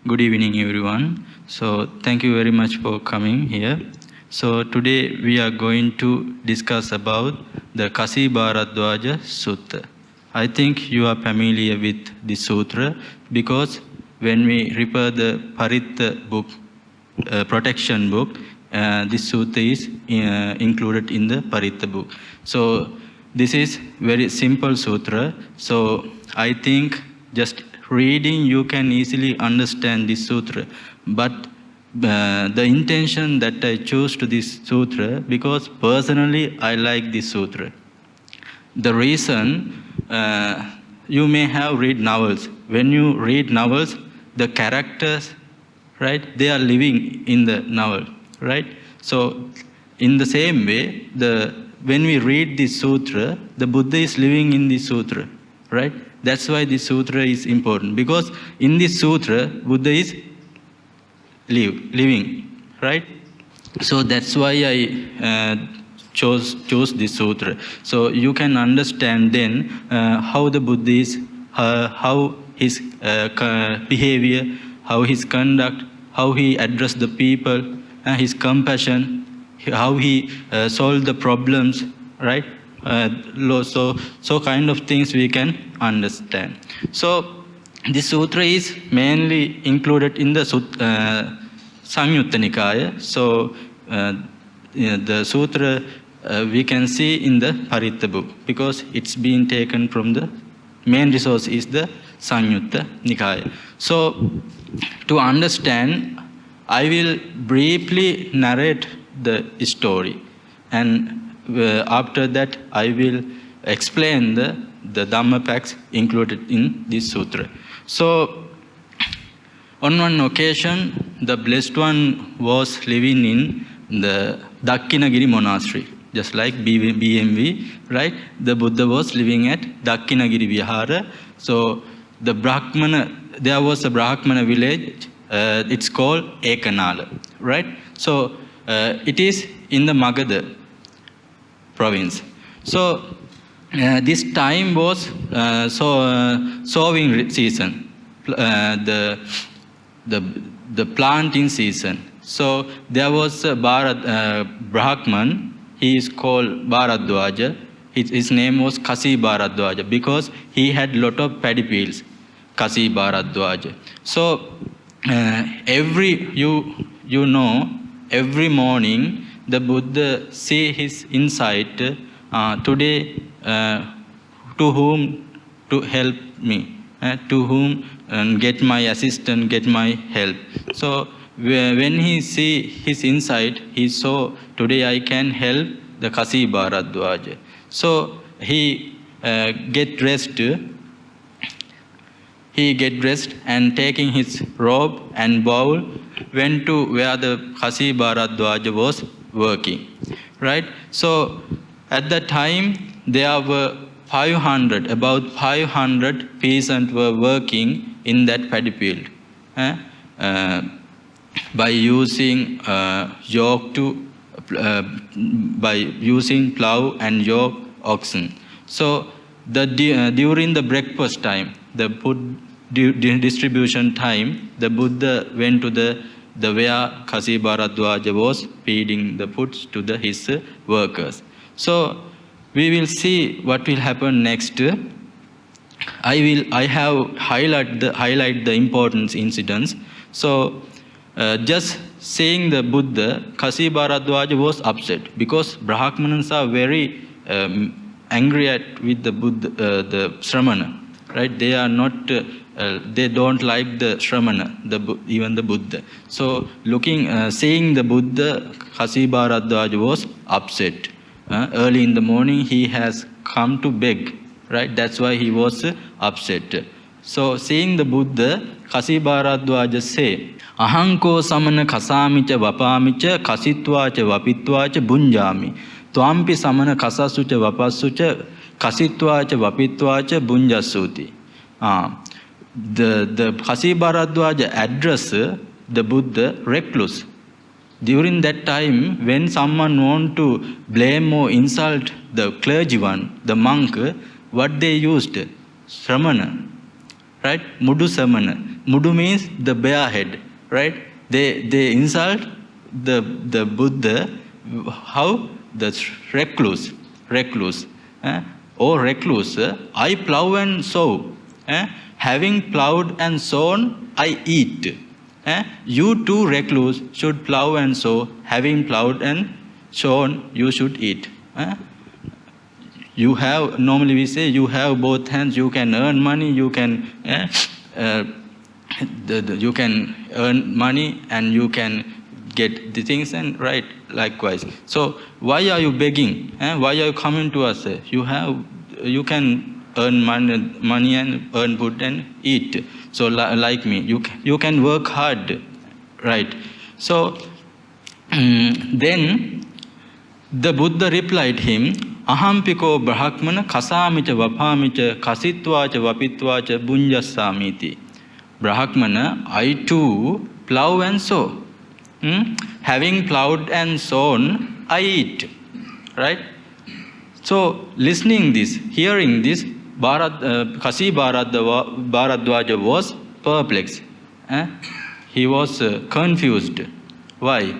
Good evening, everyone. So thank you very much for coming here. So today we are going to discuss about the Kashibharadvaja Sutta. I think you are familiar with this sutra because when we refer the Paritta book, protection book, this sutta is included in the Paritta book. So this is very simple sutra. So I think just reading you can easily understand this sutra. But the intention that I chose to this sutra because personally I like this sutra. The reason you may have read novels. When you read novels, the characters, right, they are living in the novel, right? So in the same way, when we read this sutra, the Buddha is living in this sutra, right? That's why this sutra is important, because in this sutra, Buddha is living, right? So that's why I chose this sutra. So you can understand then how the Buddha is, how his behavior, how his conduct, how he addressed the people, his compassion, how he solved the problems, right? So kind of things we can understand. So this sutra is mainly included in the Samyutta Nikaya. So the sutra we can see in the Paritta book because it's been taken from the main resource is the Samyutta Nikaya. So to understand, I will briefly narrate the story, and after that I will explain the Dhamma packs included in this sutra. So on one occasion, the Blessed One was living in the Dakkinagiri monastery, just like BMV, right? The Buddha was living at Dakkinagiri Vihara. So the Brahmana, there was a Brahmana village, it's called Ekanala, right? So it is in the Magadha province. So this time was sowing season, the planting season. So there was a Brahman, he is called Bharadwaja. His name was Kashibharadvaja because he had lot of paddy fields, Kashibharadvaja. So every morning the Buddha say his insight, today to whom to help me, to whom get my assistance, get my help. So when he see his insight, he saw today I can help the Kashibharadvaja. So he get dressed and taking his robe and bowl went to where the Kashibharadvaja was working, right? So at that time there were about 500 peasants were working in that paddy field by using by using plow and yoke oxen. So during the breakfast time, the food distribution time, the Buddha went to the where Kashibharadvaja was feeding the foods to his workers. So we will see what will happen next. I have highlight the important incidents. So just seeing the Buddha, Kashibharadvaja was upset because Brahmanas are very angry with the Buddha, the Shramana, right? They are not, they don't like the Shramana, even the Buddha. So seeing the Buddha, Kashibharadvaja was upset. Early in the morning he has come to beg, right? That's why he was upset. So seeing the Buddha, Kashibharadvaja say, Ahanko samana kasamicha vapamicha kasitvacha vapitvacha bunjami. Twampi samana kasasucha vapasucha kasitvacha vapitvacha bunjasuti. The Kashibharadvaja address the Buddha recluse. During that time, when someone want to blame or insult the clergyman, the monk, what they used? Shramana, right? Mudu samana. Mudu means the bare head, right? They insult the Buddha. How? The recluse, or recluse, I plow and sow. Having plowed and sown, I eat. You too, recluse, should plow and sow. Having plowed and sown, you should eat. You have, normally we say, you have both hands, you can earn money, you can you can earn money and you can get the things, and right, likewise. So why are you begging? Why are you coming to us? You can earn money and earn food and eat. So like me, you can work hard, right? So then the Buddha replied him, Ahampiko brahmana kasamicha vapamicha kasitvacha vapitvacha bunjasamiti. Brahmana, I too plow and sow. Having plowed and sown, I eat. Right? So, listening this, hearing this, Kashibharadvaja was perplexed. He was confused. Why?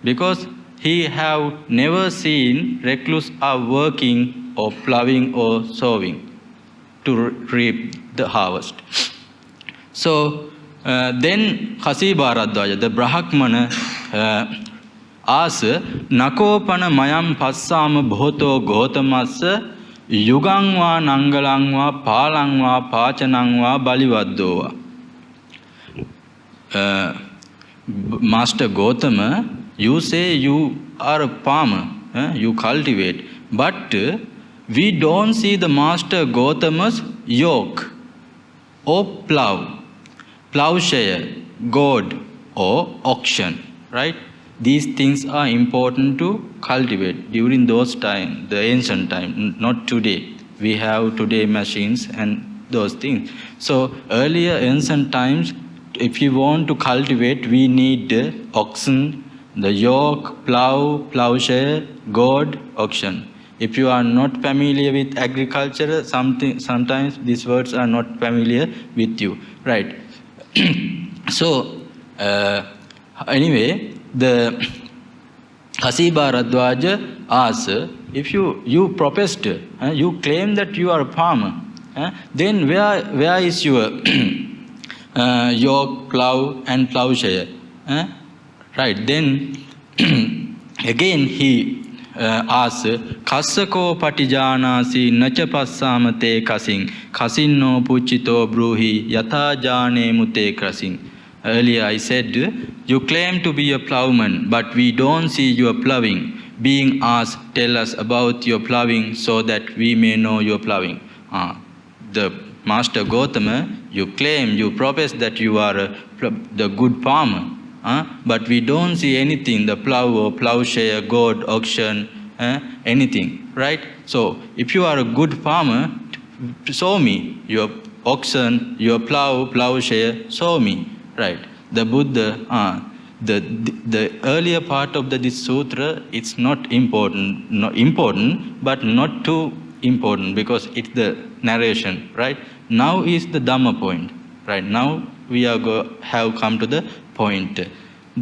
Because he have never seen recluse are working or plowing or sowing to reap the harvest. So then Kashibharadvaja, the Brahmana, asked, Nakopana mayam passama bhoto gotamasa yugangva nangalangva palangva pachanangva balivaddoa. Master Gautama, you say you are a farmer, you cultivate, but we don't see the Master Gautama's yoke or plowshare, goad or oxen, right? These things are important to cultivate during those times, the ancient time, not today. We have today machines and those things. So earlier ancient times, if you want to cultivate, we need oxen, the yoke, plowshare, goad, oxen. If you are not familiar with agriculture, sometimes these words are not familiar with you, right? So, anyway, the Kashibharadvaja asked, if you professed, you claim that you are a farmer, then where is your yoke, plow and plowshare? Right, then again he asked, Kassako patijanasi nacha passamate kasing, kasinno puchito bruhi yata jane mute krasing. Earlier I said, you claim to be a plowman, but we don't see your plowing. Being asked, tell us about your plowing so that we may know your plowing. The Master Gautama, you claim, you profess that you are the good farmer. But we don't see anything, the plow or plowshare, goad, oxen, anything, right? So if you are a good farmer, show me your oxen, your plowshare, show me, right? The Buddha, the earlier part of this sutra, it's not important, but not too important because it's the narration, right? Now is the Dhamma point, right? Now we have come to the point.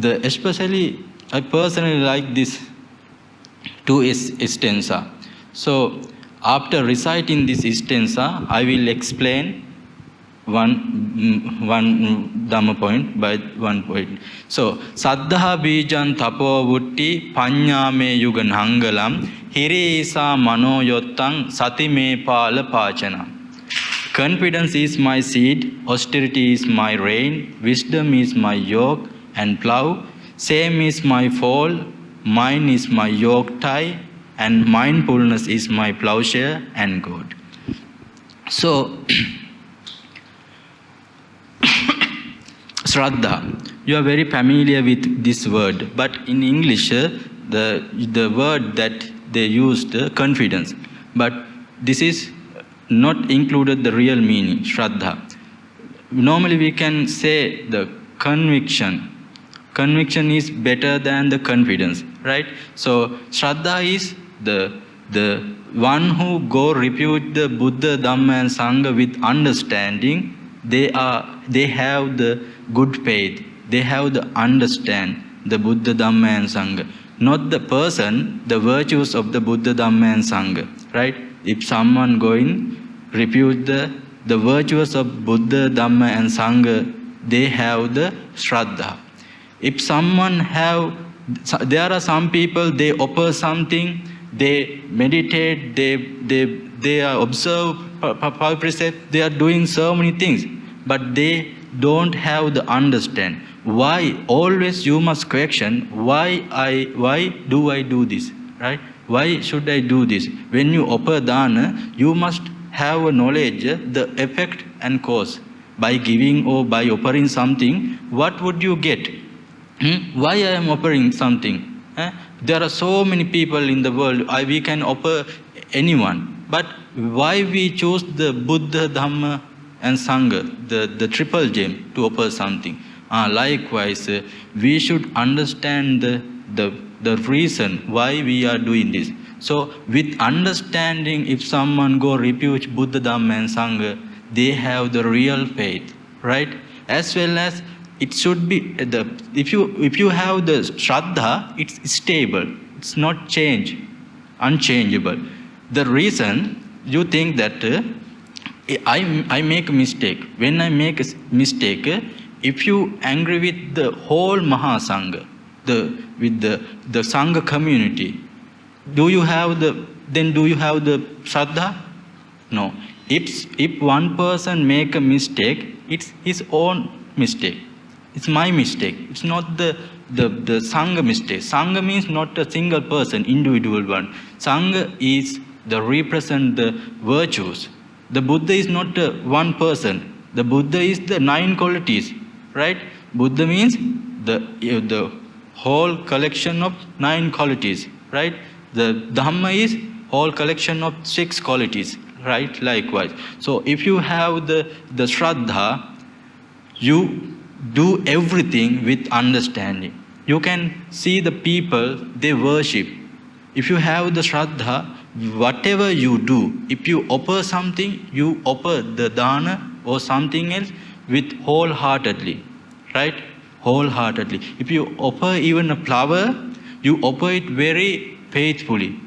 Especially, I personally like this two stanza. So, after reciting this stanza, I will explain one Dhamma point by one point. So, Saddha bijan tapo vutti panyame yugan hangalam hiri isa mano yottang satime pala pachana. Confidence is my seed, austerity is my rain, wisdom is my yoke and plow, same is my fall, mine is my yoke tie, and mindfulness is my plowshare and goad. So, Shraddha, you are very familiar with this word, but in English, the word that they used, confidence, but this is not included the real meaning, Shraddha. Normally we can say the conviction. Conviction is better than the confidence, right? So Shraddha is the one who go repute the Buddha, Dhamma and Sangha with understanding, they have the good faith, they have the understand the Buddha, Dhamma and Sangha. Not the person, the virtues of the Buddha, Dhamma and Sangha, right? If someone going refute the virtues of Buddha, Dhamma and Sangha, they have the Shraddha. If someone have, there are some people, they offer something, they meditate, they are observe precept, they are doing so many things, but they don't have the understand. Why? Always you must question, why do I do this, right? Why should I do this? When you offer dana, you must have a knowledge, the effect and cause. By giving or by offering something, what would you get? Why I am offering something? There are so many people in the world, we can offer anyone. But why we choose the Buddha, Dhamma and Sangha, the triple gem to offer something? Likewise, we should understand the reason why we are doing this. So with understanding, if someone go refute Buddha, Dhamma and Sangha, they have the real faith, right? As well as it should be, if you have the Shraddha, it's stable, it's not unchangeable. The reason you think that I make a mistake. When I make a mistake, if you angry with the whole Mahasangha, with the Sangha community, do you have the Shraddha? No. If one person make a mistake, it's his own mistake. It's my mistake. It's not the Sangha mistake. Sangha means not a single person, individual one. Sangha is the represent the virtues. The Buddha is not one person. The Buddha is the 9 qualities, right? Buddha means the whole collection of 9 qualities, right? The Dhamma is whole collection of 6 qualities, right? Likewise. So if you have the Shraddha, you do everything with understanding. You can see the people, they worship. If you have the Shraddha, whatever you do, if you offer something, you offer the dana or something else with wholeheartedly, right? Wholeheartedly. If you offer even a flower, you offer it very faithfully,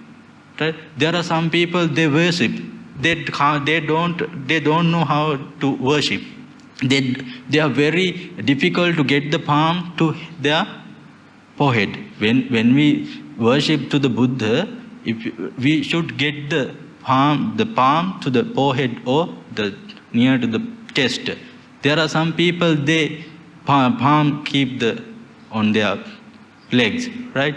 right? There are some people, they worship. They don't know how to worship. They are very difficult to get the palm to their forehead. When we worship to the Buddha, we should get the palm to the forehead or near to the chest. There are some people, they palm keep on their legs, right?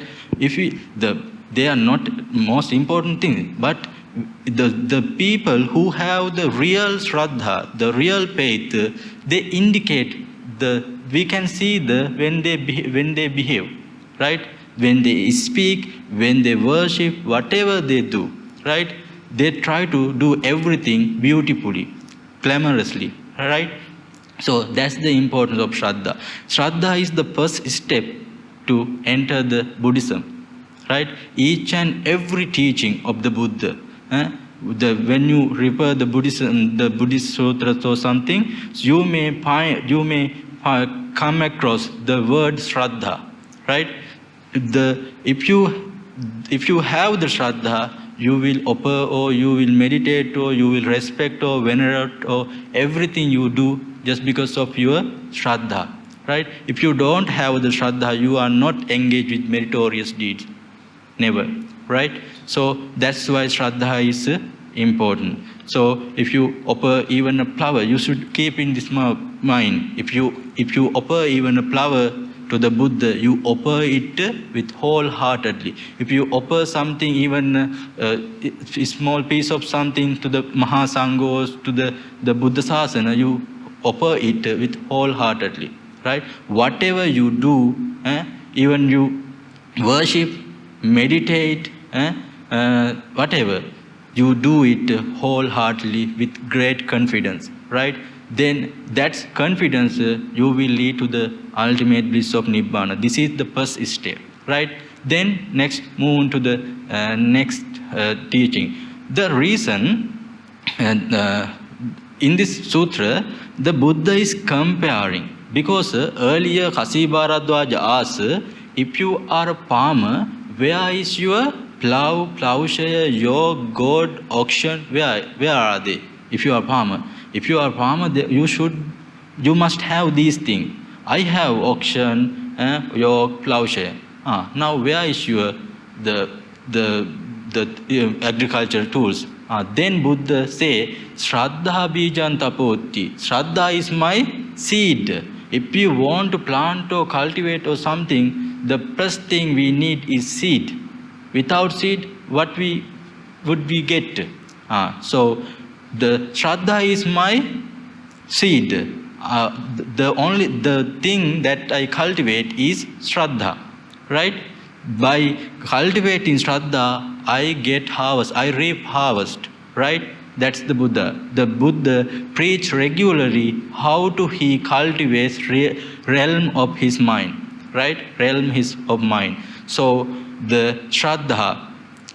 They are not most important thing, but the people who have the real Shraddha, the real faith, they indicate we can see when they behave, right? When they speak, when they worship, whatever they do, right? They try to do everything beautifully, glamorously, right? So that's the importance of Shraddha. Shraddha is the first step to enter the Buddhism, right? Each and every teaching of the Buddha, when you refer the Buddhism, the Buddhist sutras or something, you may come across the word Shraddha, right? If you have the Shraddha, you will offer or you will meditate or you will respect or venerate or everything you do just because of your Shraddha, right? If you don't have the Shraddha, you are not engaged with meritorious deeds. Never, right? So that's why Shraddha is important. So if you offer even a flower, you should keep in this mind. If you offer even a flower to the Buddha, you offer it with wholeheartedly. If you offer something, even a small piece of something to the Mahasangha or to the Buddha Sasana, you offer it with wholeheartedly, right? Whatever you do, even you worship, meditate, whatever, you do it wholeheartedly with great confidence, right? Then that confidence you will lead to the ultimate bliss of Nibbana. This is the first step, right? Then next move on to the next teaching. The reason in this sutra, the Buddha is comparing. Because earlier Kashibharadvaja asked, if you are a farmer, where is your plow, plowshare, yoke, goad, oxen? Where are they? If you are a farmer, you must have these things. I have oxen, yoke, plowshare. Now where is your the agricultural tools? Then Buddha say, Shraddha bijan tapoti. Shraddha is my seed. If you want to plant or cultivate or something, the first thing we need is seed. Without seed, what would we get? So the Shraddha is my seed. The thing that I cultivate is Shraddha, right? By cultivating Shraddha, I get harvest, I reap harvest, right? That's the Buddha. The Buddha preach regularly how to he cultivates realm of his mind, right? Realm of mind. So the Shraddha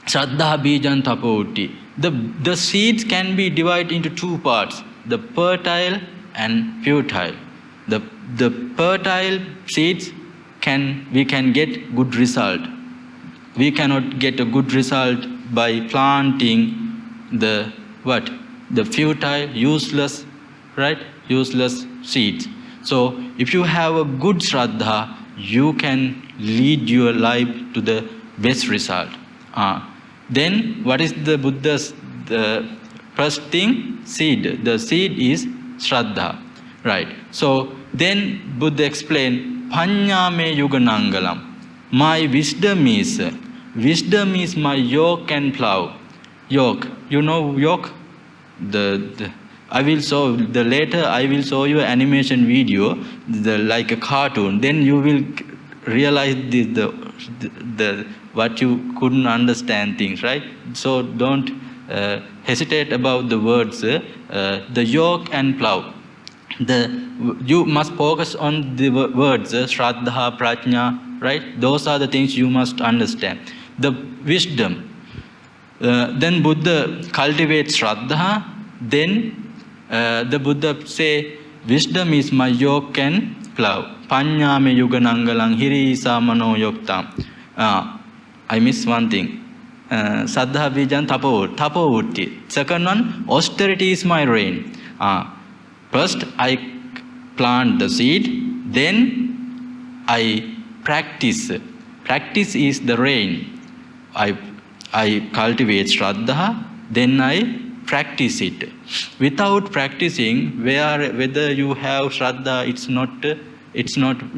bijan tapoti. The seeds can be divided into two parts, the fertile and futile. The fertile seeds we can get good result. We cannot get a good result by planting the futile, useless, right? Useless seeds. So if you have a good Shraddha, you can lead your life to the best result. Then what is the Buddha's the first thing? Seed. The seed is Shraddha, right? So then Buddha explained, Panya me yuganangalam. My wisdom is my yoke and plow. Yoke, you know yoke? Later I will show you an animation video, like a cartoon. Then you will realize the what you couldn't understand things, right? So don't hesitate about the words, the yoke and plow. You must focus on the words, Shraddha, Prajna, right? Those are the things you must understand. The wisdom. Then Buddha cultivates Shraddha. Then the Buddha say, wisdom is my yoke and plow. Panya me yuganangalang hiri samano yoktam. I missed one thing. Saddha vijan tapo. Second one, austerity is my rain. First, I plant the seed, then I practice. Practice is the rain. I cultivate Shraddha, then I practice it. Without practicing, whether you have Shraddha,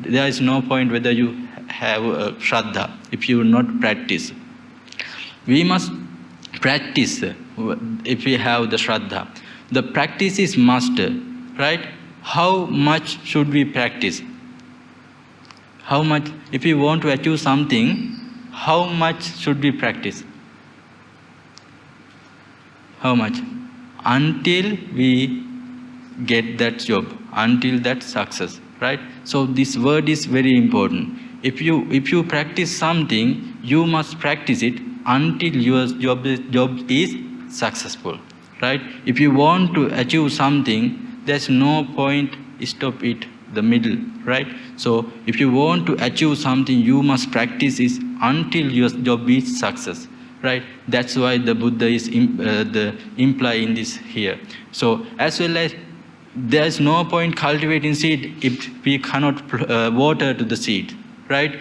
there is no point whether you have Shraddha if you not practice. We must practice if we have the Shraddha. The practice is must. Right? How much should we practice? How much? If we want to achieve something, how much should we practice? How much? Until we get that job, until that success, right? So this word is very important. If you practice something, you must practice it until your job is successful, right? If you want to achieve something, there's no point stop it the middle, right? So if you want to achieve something, you must practice it until your job is success, right? That's why the Buddha is imply in this here. So as well as there's no point cultivating seed if we cannot water to the seed, right?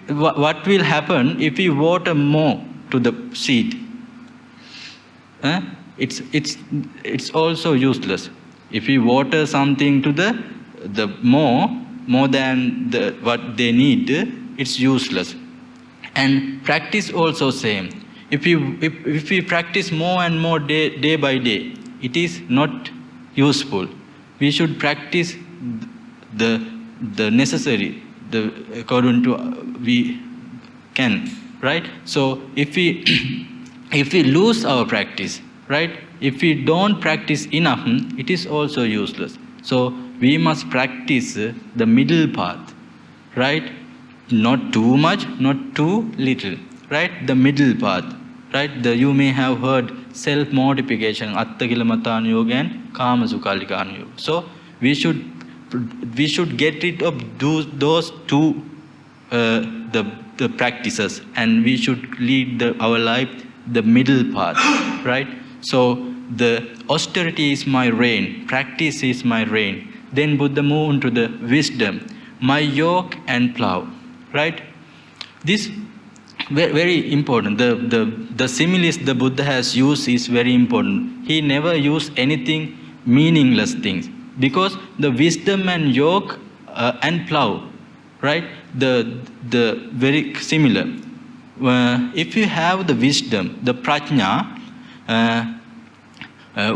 What will happen if we water more to the seed? It's also useless. If we water something to the more than what they need, it's useless. And practice also same. If we practice more and more day by day, it is not useful. We should practice the necessary, according to we can, right? So if we lose our practice, right? If we don't practice enough, it is also useless. So we must practice the middle path, right? Not too much, not too little, right? The middle path. right? You may have heard self-mortification, Atta-Kilamatana Yoga and Kama-Sukhalikana Yoga. So we should get rid of those two the practices, and we should lead our life the middle path, right? So the austerity is my reign, practice is my reign. Then Buddha moved into the wisdom, my yoke and plow, right? This very important. The similes the Buddha has used is very important. He never used anything meaningless things, because the wisdom and yoke and plow, right? The very similar. If you have the wisdom, the prajna,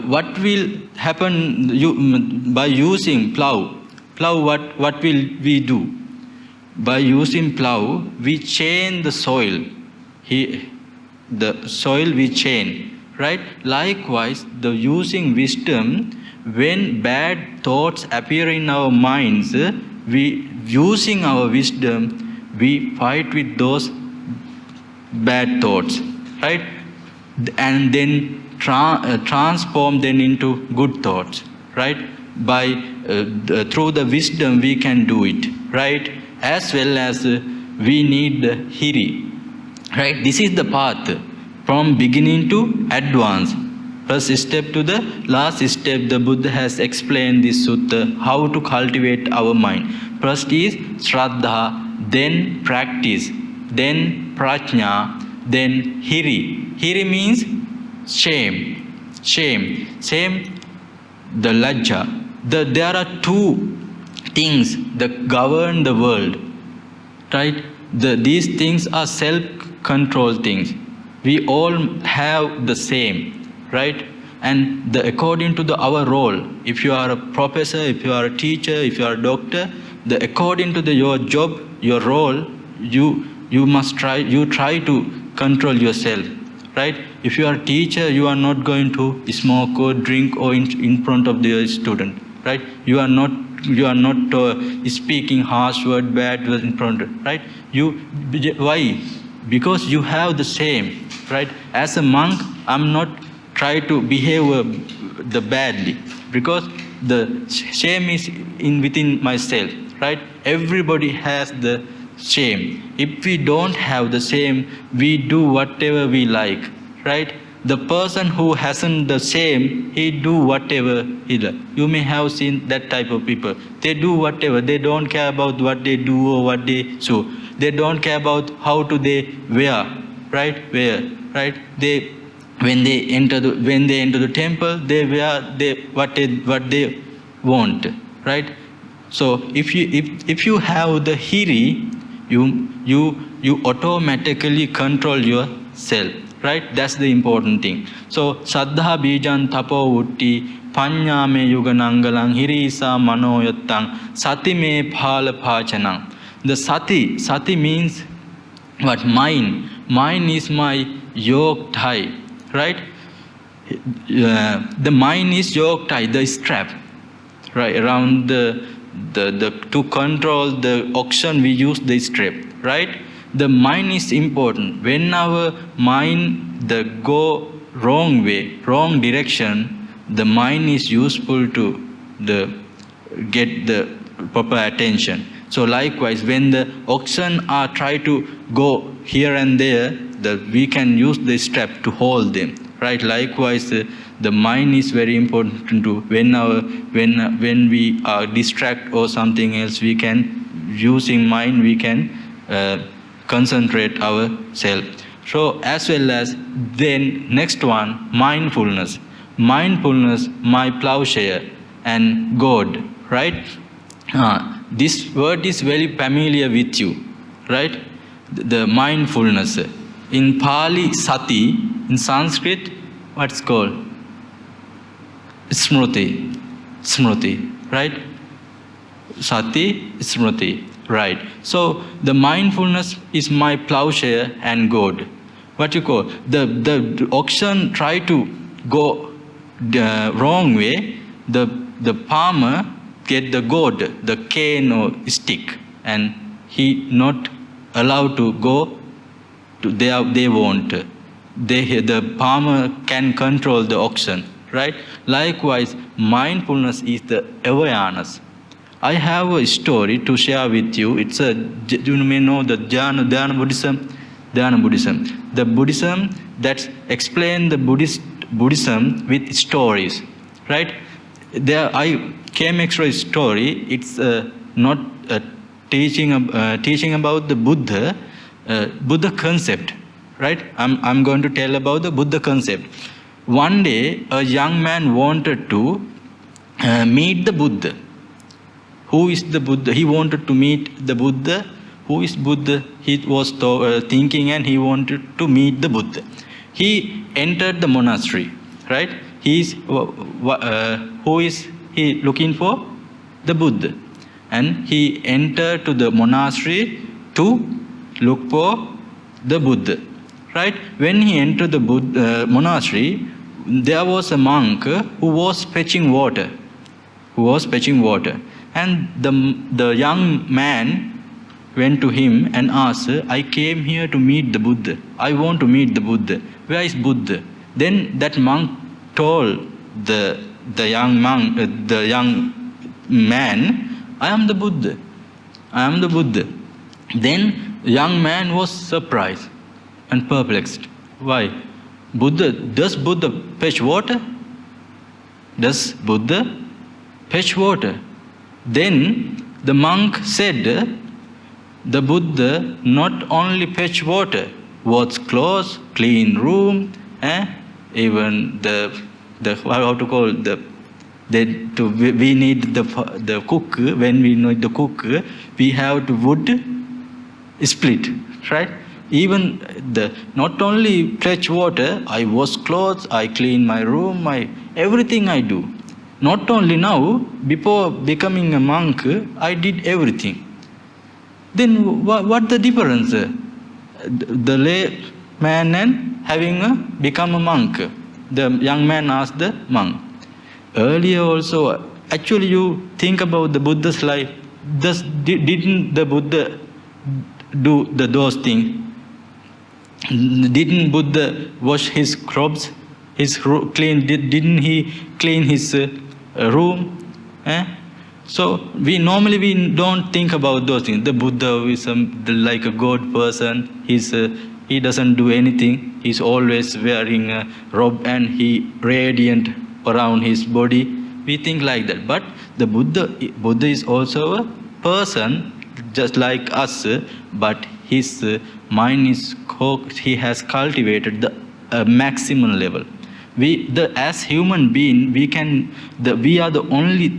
what will happen by using plow? Plow, what will we do? By using plow, we change the soil. The soil we change, right? Likewise, the using wisdom, when bad thoughts appear in our minds, we using our wisdom, we fight with those bad thoughts, right? And then transform them into good thoughts, right? By through the wisdom we can do it, right? As well as we need the hiri, right? This is the path from beginning to advance. First step to the last step, the Buddha has explained this sutta, how to cultivate our mind. First is Shraddha, then practice, then Prajna, then Hiri. Hiri means shame, the Lajja. There are two things that govern the world, right? These things are self-control things. We all have the same, right? And according to our role, if you are a professor, if you are a teacher, if you are a doctor, according to your job, your role, you try to control yourself, right? If you are a teacher, you are not going to smoke or drink or in front of the student, right? You are not speaking harsh word, bad words in front of, right? Why? Because you have the same, right? As a monk, I'm not try to behave badly, because the shame is within myself, right? Everybody has the shame. If we don't have the shame, we do whatever we like, right? The person who hasn't the shame, he do whatever he does. You may have seen that type of people. They do whatever. They don't care about what they do or what they show. They don't care about how to they wear, right? Right? When they enter the temple, they wear what they want, right? So if you have the hiri, you automatically control yourself, right? That's the important thing. So saddha bijan tapo utti panya me yuganangalang hirisa manoyattang sati me phala pachanang. The sati means what? Mine is my yoke tie, right? The mine is yoke tie, the strap, right? Around to control the oxen, we use the strap, right? The mind is important. When our mind go wrong way, wrong direction, the mind is useful to get the proper attention. So likewise, when the oxen are try to go here and there, we can use the strap to hold them, right? Likewise, the mind is very important to when we are distracted or something else, we can using mind, we can concentrate ourselves. So as well as then next one, mindfulness, my plowshare and God, right? This word is very familiar with you, right? The mindfulness. In Pali, sati. In Sanskrit, what's called? Smriti, right? Sati, smriti, right? So the mindfulness is my plowshare and goad. What you call? The oxen try to go the wrong way. The farmer get the goad, the cane or stick, and he not allowed to go to they want. the farmer can control the oxen, right? Likewise, mindfulness is the awareness. I have a story to share with you. It's you may know the Dhyana Buddhism. Dhyana Buddhism. The Buddhism that explains the Buddhism with stories, right? There I came across a story. It's not teaching about the Buddha concept, right? I'm going to tell about the Buddha concept. One day, a young man wanted to meet the Buddha. Who is the Buddha? He wanted to meet the Buddha. Who is Buddha? He was thinking and he wanted to meet the Buddha. He entered the monastery, right? Who is he looking for? The Buddha. And he entered to the monastery to look for the Buddha, right? When he entered the monastery, there was a monk who was fetching water. And the young man went to him and asked, I came here to meet the Buddha. I want to meet the Buddha. Where is Buddha? Then that monk told the young man, I am the Buddha. Then the young man was surprised and perplexed. Why? Does Buddha fetch water? Then the monk said, the Buddha not only fetch water, wash clothes, clean room, even we need the cook. When we need the cook, we have to wood split, right? Even not only fetch water, I wash clothes, I clean my room, everything I do. Not only now, before becoming a monk, I did everything. Then what the difference? The layman and become a monk. The young man asked the monk. Earlier also, actually you think about the Buddha's life. Didn't the Buddha do those things? Didn't Buddha wash his clothes? Didn't he clean his room? So we don't think about those things. The Buddha is like a God person. He doesn't do anything. He's always wearing a robe and he radiant around his body. We think like that. But the Buddha is also a person just like us, but his mind he has cultivated the maximum level. As human being, we are the only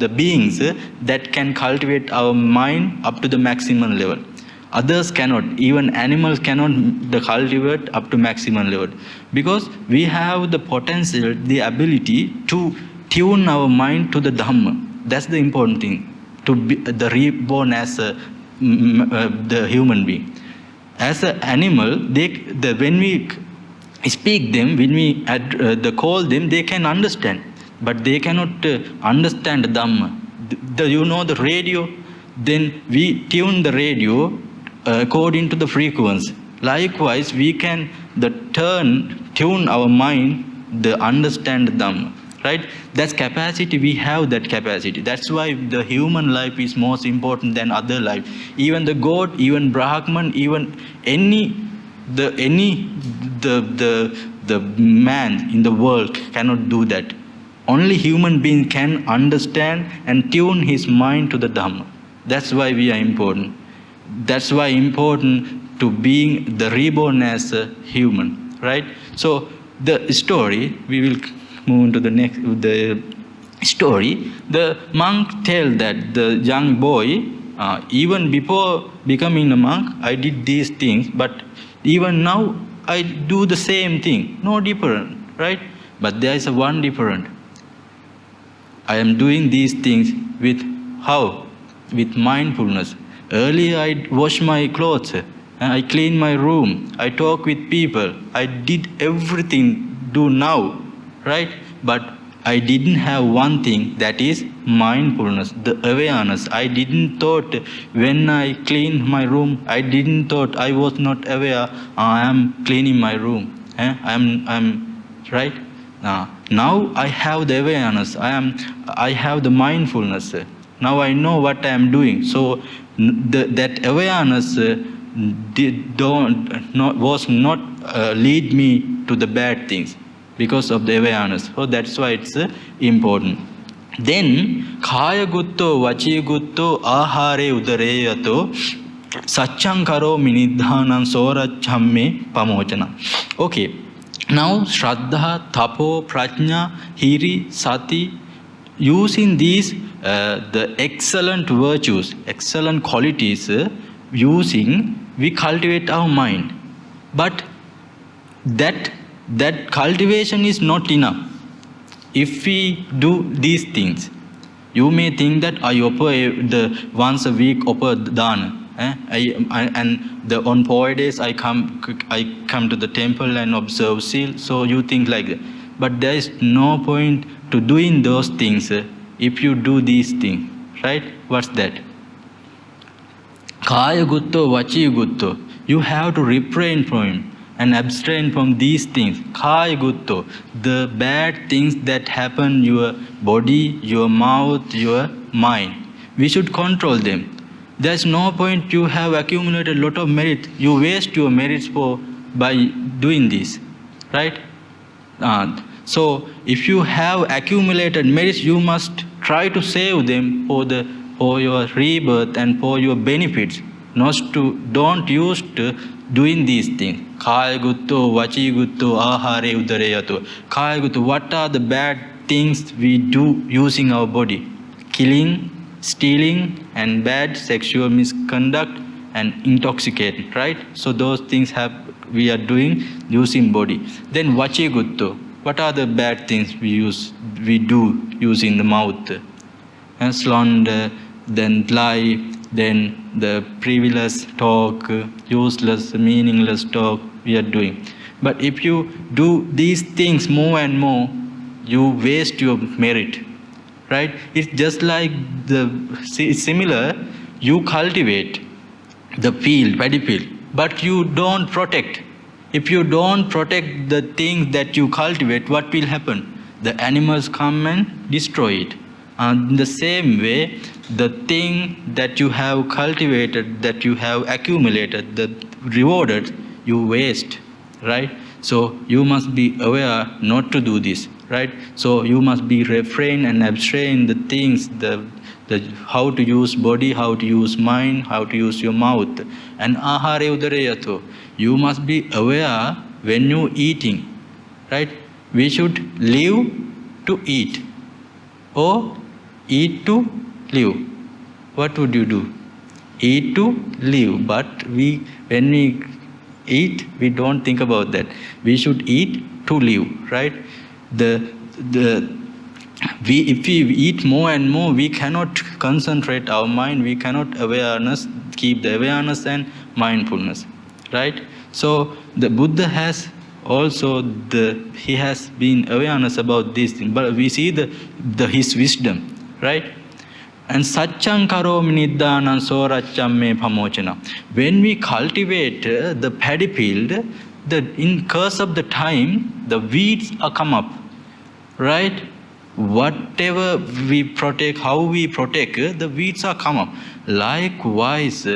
beings that can cultivate our mind up to the maximum level. Others cannot. Even animals cannot cultivate up to maximum level, because we have the potential, the ability to tune our mind to the Dhamma. That's the important thing. To be the reborn as the human being. As an animal, when we speak them, when we call them, they can understand, but they cannot understand Dhamma. The radio, then we tune the radio according to the frequency. Likewise, we can tune our mind, understand Dhamma, right? That's capacity, we have that capacity. That's why the human life is most important than other life. Even the God, even Brahman, even the man in the world cannot do that. Only human being can understand and tune his mind to the Dhamma. That's why we are important. That's why important to being the reborn as a human, right? So the story, we will move to the next story. The monk tells that the young boy, even before becoming a monk, I did these things, but even now I do the same thing, no different, right? But there is one different. I am doing these things with how? With mindfulness. Earlier I wash my clothes, I clean my room, I talk with people, I did everything do now, right? But I didn't have one thing, that is mindfulness, the awareness. I didn't thought when I cleaned my room, I didn't thought I was not aware I am cleaning my room. I'm right? Now I have the awareness, I have the mindfulness. Now I know what I am doing. So that awareness was not lead me to the bad things because of the awareness. So that's why it's important. Then Kaya Gutto, Vachi Gutto, Ahare Udareyato, Satchang Karo Minidhanan Sora Chamme Pamochana. Okay. Now Shraddha, Tapo, Prajna, Hiri, Sati, using these the excellent virtues, excellent qualities, we cultivate our mind. But that cultivation is not enough. If we do these things, you may think that I offer the once a week offer dana. And on poor days I come to the temple and observe seal. So you think like that. But there is no point to doing those things if you do these things. Right? What's that? Kaya gutto, vachi gutto. You have to refrain from him and abstain from these things. Kaya gutto, the bad things that happen your body, your mouth, your mind. We should control them. There's no point you have accumulated a lot of merit. You waste your merits by doing this, right? So if you have accumulated merits, you must try to save them for your rebirth and for your benefits. Don't use to doing these things. Kaya gutto, vachi gutto, ahare udareyato. Kaya gutto, what are the bad things we do using our body? Killing, stealing, and bad sexual misconduct and intoxicating, right? So those things we are doing using body. Then vachi gutto, what are the bad things we do using the mouth? And slander, then lie, then the frivolous talk, useless, meaningless talk we are doing. But if you do these things more and more, you waste your merit. Right? It's just like similar, you cultivate the field, paddy field, but you don't protect. If you don't protect the things that you cultivate, what will happen? The animals come and destroy it. And in the same way, the thing that you have cultivated, that you have accumulated, the rewarded, you waste. Right? So you must be aware not to do this. Right? So you must be refrain and abstain the things, the how to use body, how to use mind, how to use your mouth. And ahare udareyato. You must be aware when you eating. Right? We should live to eat or eat to live. What would you do? Eat to live. But when we eat, we don't think about that. We should eat to live. Right? If we eat more and more, we cannot concentrate our mind, we cannot keep the awareness and mindfulness, right? So the Buddha has also he has been awareness about this thing, but we see his wisdom, right? And Satchang Karomi Niddanan Sorachamme Pamochana. When we cultivate the paddy field, in course of the time, the weeds are come up. Right? Whatever we protect, how we protect, the weeds are come up. Likewise,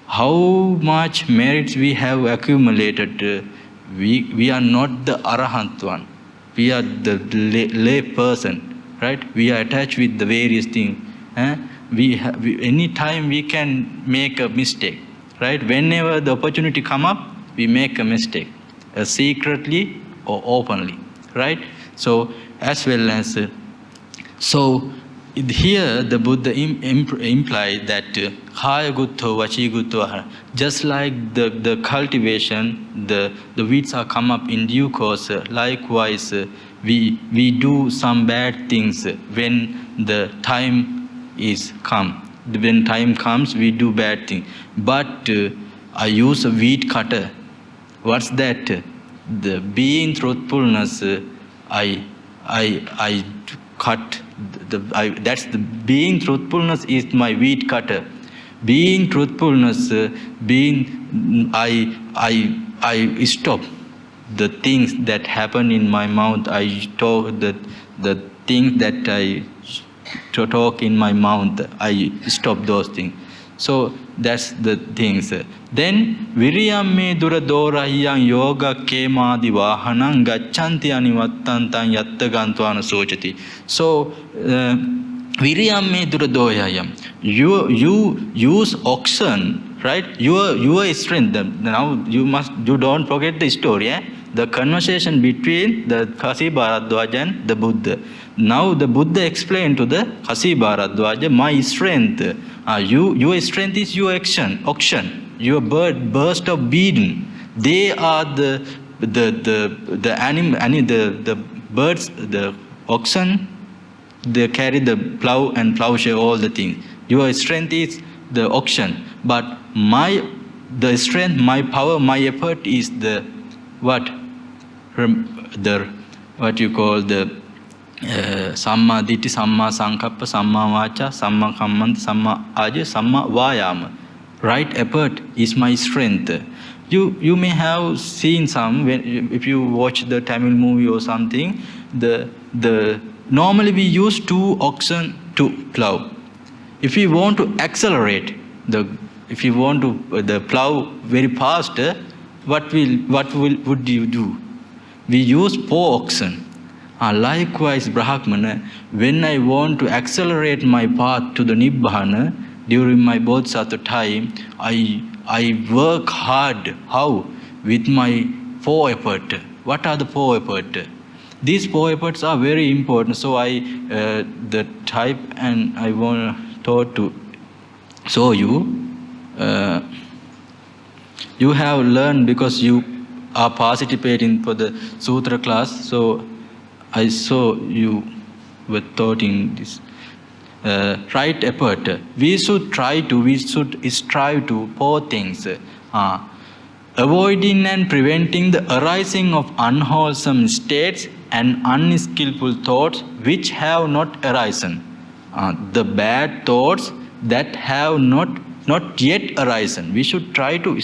how much merits we have accumulated, we are not the Arahant one. We are the lay person. Right? We are attached with the various things. Any time we can make a mistake. Right? Whenever the opportunity come up, we make a mistake, secretly or openly. Right? So, as well as, here the Buddha implied that Kaya gutto, vachi gutto, just like the cultivation, the weeds are come up in due course, likewise we do some bad things when the time is come. When time comes, we do bad things. But I use a weed cutter. What's that? The being truthfulness, I I cut that's the being truthfulness is my weed cutter. Being truthfulness, I stop the things that happen in my mouth. I talk the things that I talk in my mouth. I stop those things. So that's the things. Then Viriyamme Duradorahiyang Yoga Kemadi Vahanang Gachanti Anivattantan Yattagantwana Sochati. So Viriyamme Duradoyayam. You use oxen, right? Your strength. Now you don't forget the story, eh? The conversation between the Kashibharadvaja and the Buddha. Now the Buddha explained to the Kashibharadvaja, my strength. Your strength is your oxen, your burst of being. They are the birds, the oxen. They carry the plow and plowshare, all the things. Your strength is the oxen, but the strength, my power, my effort is the what you call the Samma Ditti, Samma Sankappa, Samma Vacha, Samma Kammanta, Samma Aja, Samma Vayama. Right effort is my strength. You may have seen some, if you watch the Tamil movie or something, normally we use 2 oxen to plow. If you want to accelerate, if you want to the plow very fast, what would you do? We use 4 oxen. Likewise, Brahmana, when I want to accelerate my path to the Nibbana during my bodhisattva time, I work hard. How? With my 4 efforts. What are the 4 efforts? These 4 efforts are very important. So the type, and I thought to show you. You have learned because you are participating for the sutra class. So I saw you were taught in this right effort. We should strive to 4 things. Avoiding and preventing the arising of unwholesome states and unskillful thoughts which have not arisen. The bad thoughts that have not yet arisen. We should try to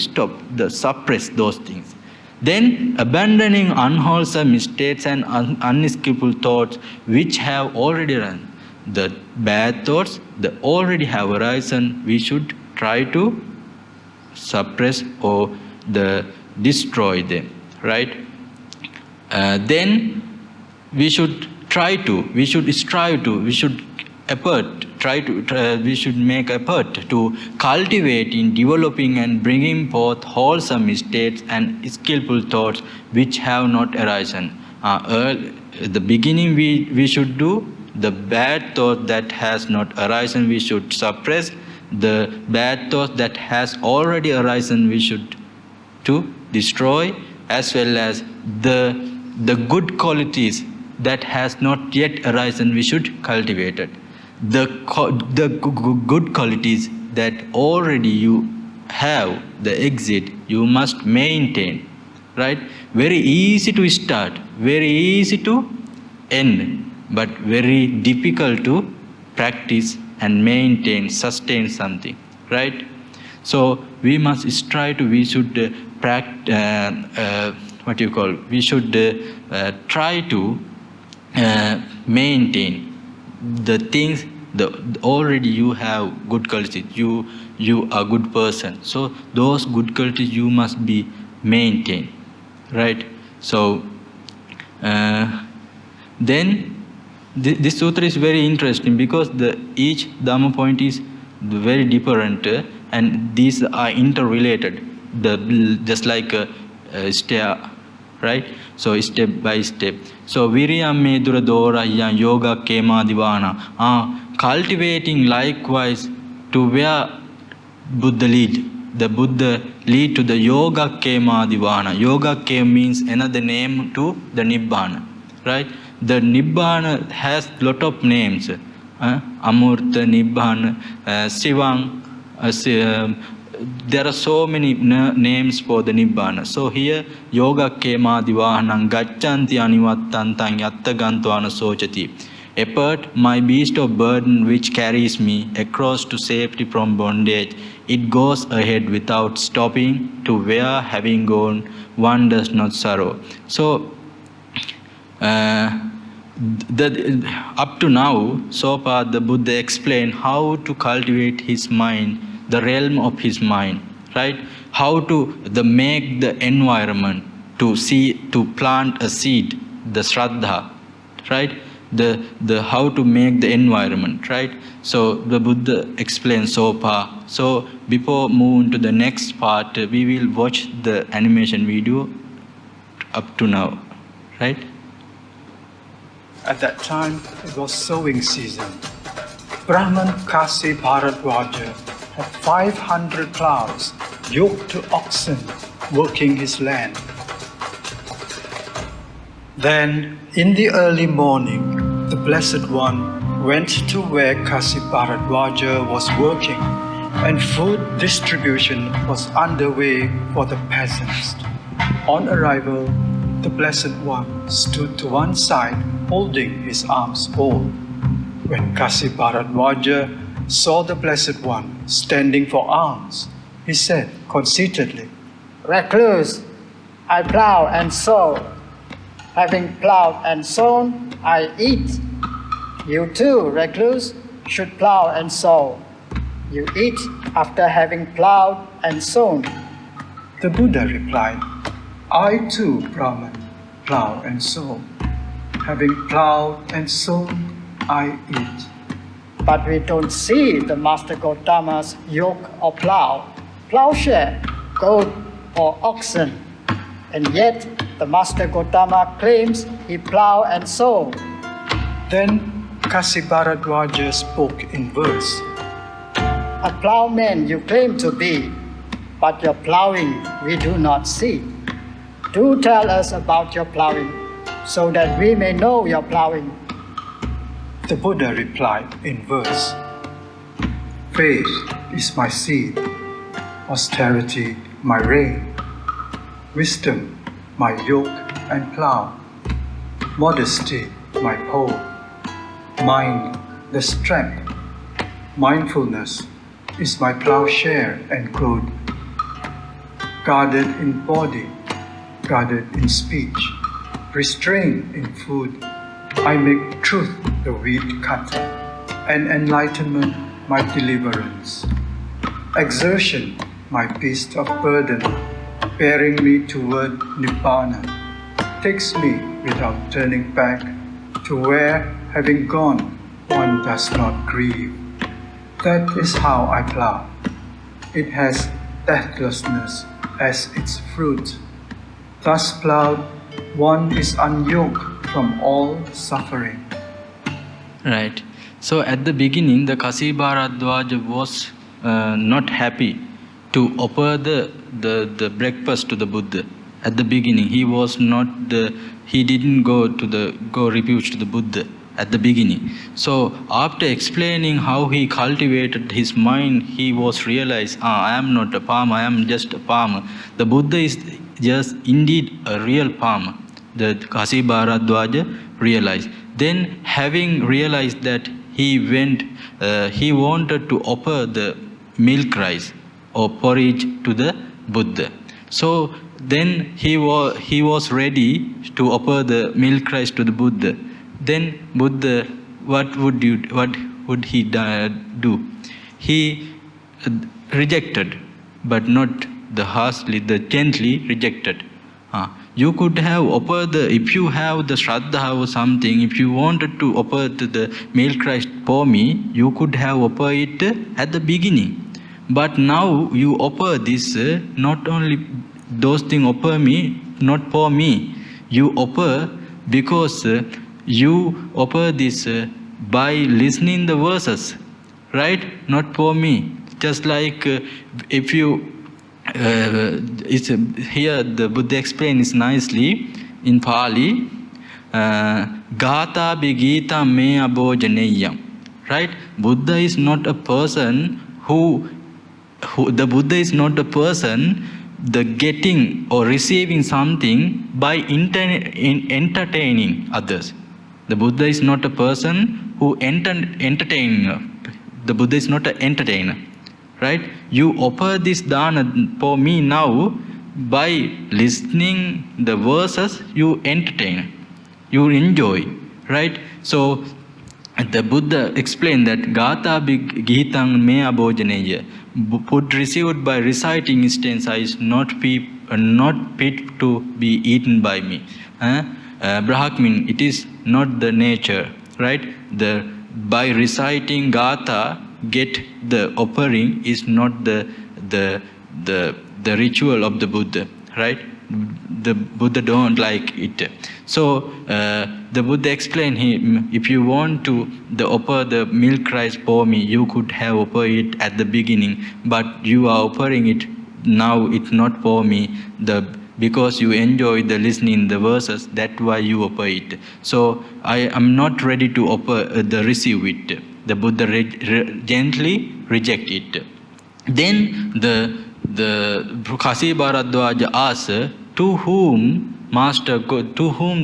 suppress those things. Then abandoning unwholesome states and unskillful thoughts which have already arisen. The bad thoughts that already have arisen, we should try to suppress or destroy them, right? Then we should strive to, we should make effort to cultivate in developing and bringing forth wholesome states and skillful thoughts which have not arisen. At the beginning we should do the bad thought that has not arisen, we should suppress. The bad thought that has already arisen, we should to destroy, as well as the good qualities that has not yet arisen, we should cultivate it. The good qualities that already you have, the exit, you must maintain, right? Very easy to start, very easy to end, but very difficult to practice and maintain, sustain something, right? So we must strive to, we should we should try to maintain the things, already you have good qualities, you are a good person. So those good qualities you must be maintained, right? So then this sutra is very interesting because each Dhamma point is very different and these are interrelated, just like a stair, right? So step by step. So Viriyamme Duradorahiyang Yoga Kema Divana. Cultivating likewise to where Buddha lead. The Buddha lead to the Yoga Kema Divana. Yoga Kema means another name to the Nibbana, right? The Nibbana has lot of names. Amurta, Nibbana, Sivang, there are so many names for the Nibbana. So here, yoga kema divahanam gacchanti anivattantam yattagantwana sochati. Apart, my beast of burden which carries me across to safety from bondage, it goes ahead without stopping to where having gone one does not sorrow. So, up to now, so far the Buddha explained how to cultivate his mind, the realm of his mind, right? How to make the environment to plant a seed, the Shraddha, right? The how to make the environment, right? So the Buddha explained so far. So before moving to the next part, we will watch the animation video up to now, right? At that time, it was sowing season. Brahman Kashibharadvaja had 500 plows yoked to oxen working his land. Then, in the early morning, the Blessed One went to where Kashibharadvaja was working, and food distribution was underway for the peasants. On arrival, the Blessed One stood to one side, holding his arms full. When Kashibharadvaja saw the Blessed One standing for alms, he said conceitedly, "Recluse, I plow and sow. Having plowed and sown, I eat. You too, recluse, should plow and sow. You eat after having plowed and sown." The Buddha replied, "I too, Brahman, plow and sow. Having plowed and sown, I eat." But we don't see the Master Gautama's yoke or plow, plowshare, goat or oxen. And yet the Master Gautama claims he plow and sow. Then Kashibharadvaja spoke in verse. "A plowman you claim to be, but your plowing we do not see. Do tell us about your plowing, so that we may know your plowing." The Buddha replied in verse, "Faith is my seed, austerity my rain, wisdom my yoke and plow, modesty my pole, mind the strength, mindfulness is my plowshare and goad. Guarded in body, guarded in speech, restrained in food, I make truth the weed cutter, and enlightenment my deliverance. Exertion my beast of burden, bearing me toward Nibbana, takes me without turning back to where, having gone, one does not grieve. That is how I plow. It has deathlessness as its fruit. Thus plowed, one is unyoked from all suffering." Right. So at the beginning, the Kashibharadvaja was not happy to offer the breakfast to the Buddha. At the beginning, he didn't go refuge to the Buddha at the beginning. So after explaining how he cultivated his mind, he was realized, I am not a farmer, I am just a farmer. The Buddha is just indeed a real farmer. The Kashibharadvaja realized. Then having realized that, he wanted to offer the milk rice or porridge to the Buddha. So then he was ready to offer the milk rice to the Buddha. Then Buddha, what would he do? He rejected, but not the harshly, the gently rejected. You could have offered if you have the Shraddha or something, if you wanted to offer the milk rice for me, you could have offered it at the beginning. But now you offer this, not only those things offer me, not for me. You offer because you offer this by listening the verses, right? Not for me. Just like if you, here the Buddha explains nicely in Pali, Gata Bigita Me Abhojaneyam, right? Buddha is not a person who the Buddha is not a person the getting or receiving something by entertaining others. The Buddha is not a person who entertaining. The Buddha is not an entertainer, right? You offer this dana for me now by listening the verses. You entertain, you enjoy, right? So the Buddha explained that Gata Gitang me abhojaneya. Food received by reciting stanza is not fit to be eaten by me. Brahmin, it is not the nature, right? By reciting Gata, get the offering is not the ritual of the Buddha, right? The Buddha don't like it. So the Buddha explained him, if you want to offer the milk rice for me, you could have offered it at the beginning, but you are offering it now. It's not for me. Because you enjoy the listening the verses, that's why you offer it. So I am not ready to offer receive it. The Buddha gently reject it. Then the Kashibharadvaja asked, to whom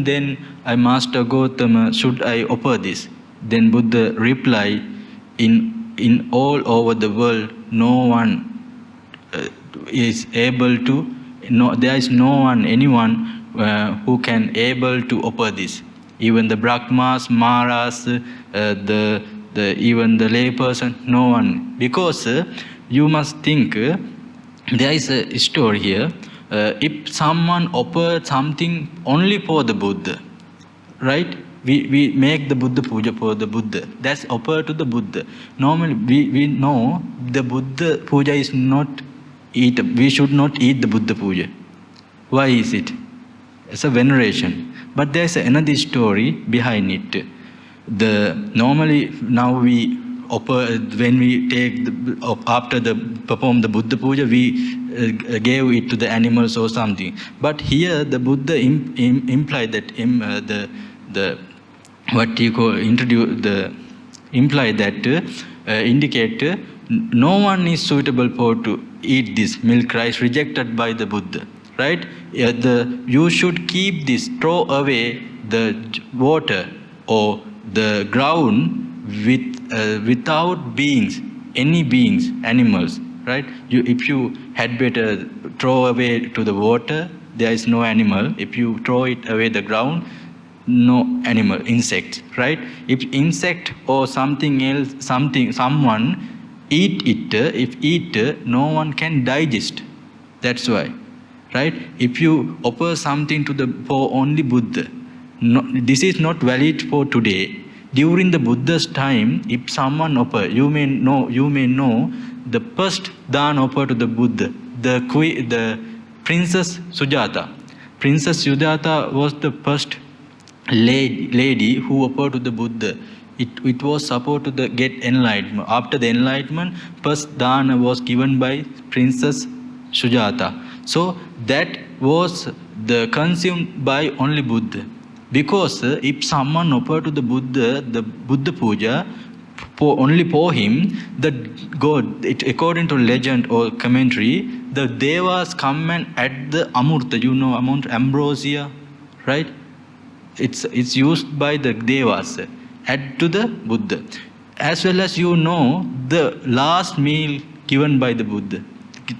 then I Master Gautama should I offer this? Then Buddha replied, in all over the world, no one is able to. There is anyone who can able to offer this. Even the Brahmas, Maras, even the lay person, no one. Because you must think, there is a story here. If someone offers something only for the Buddha, right? We make the Buddha puja for the Buddha. That's offered to the Buddha. Normally, we know the Buddha puja is not eat. We should not eat the Buddha puja. Why is it? It's a veneration. But there's another story behind it. Normally now we offer, when we take after perform the Buddha puja, we gave it to the animals or something. But here the Buddha implied that indicate no one is suitable for to eat this milk rice rejected by the Buddha, right? You should keep this, throw away the water or the ground without beings, any beings, animals, right? If you had better throw away to the water, there is no animal. If you throw it away the ground, no animal, insects, right? If insect or something else, someone eat it, no one can digest. That's why, right? If you offer something for only Buddha, this is not valid for today. During the Buddha's time, if someone offer, you may know the first dana offered to the Buddha, the Princess Sujata. Princess Sujata was the first lady who offered to the Buddha. It was supposed to get enlightenment. After the enlightenment, first dana was given by Princess Sujata. So that was consumed by only Buddha. Because if someone offered to the Buddha puja only for him, the God, according to legend or commentary, the devas come and add the amurta, ambrosia, right? It's used by the devas, add to the Buddha. As well as the last meal given by the Buddha,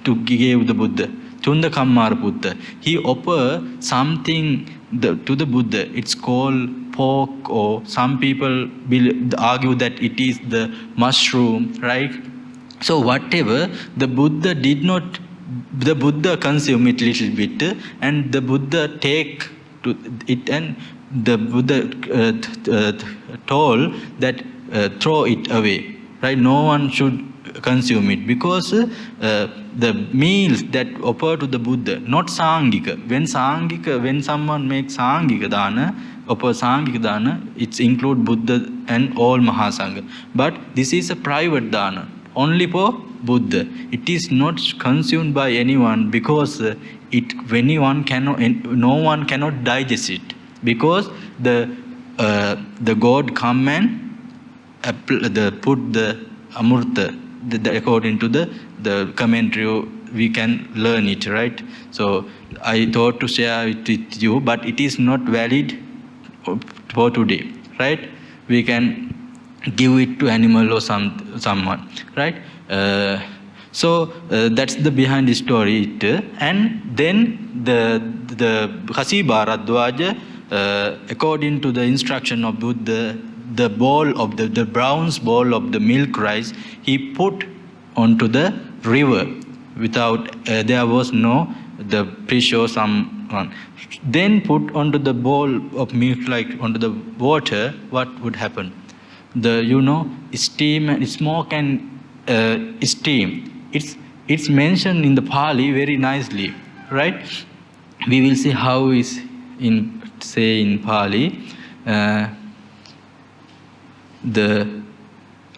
to give the Buddha, Chunda Kammara Buddha, he offered something to the Buddha. It's called pork, or some people argue that it is the mushroom, right? So whatever, the Buddha consume it little bit, and the Buddha take to it, and the Buddha told that throw it away, right? No one should consume it, because the meals that offer to the Buddha, not Sangika. When someone makes Sangika dana, offer Sangika dana, it's include Buddha and all Mahasangha. But this is a private dana, only for Buddha. It is not consumed by anyone, because no one cannot digest it, because the God come and put the amurta according to the the commentary, we can learn it, right? So I thought to share it with you, but it is not valid for today, right? We can give it to animal or someone, right? So that's the behind the story. And then the Kashibharadvaja, according to the instruction of Buddha, the bowl of the bronze bowl of the milk rice, he put onto the river without, there was no the fish or someone. Then put onto the bowl of milk, like onto the water, what would happen? The, steam and smoke and steam. It's mentioned in the Pali very nicely, right? We will see how is in Pali.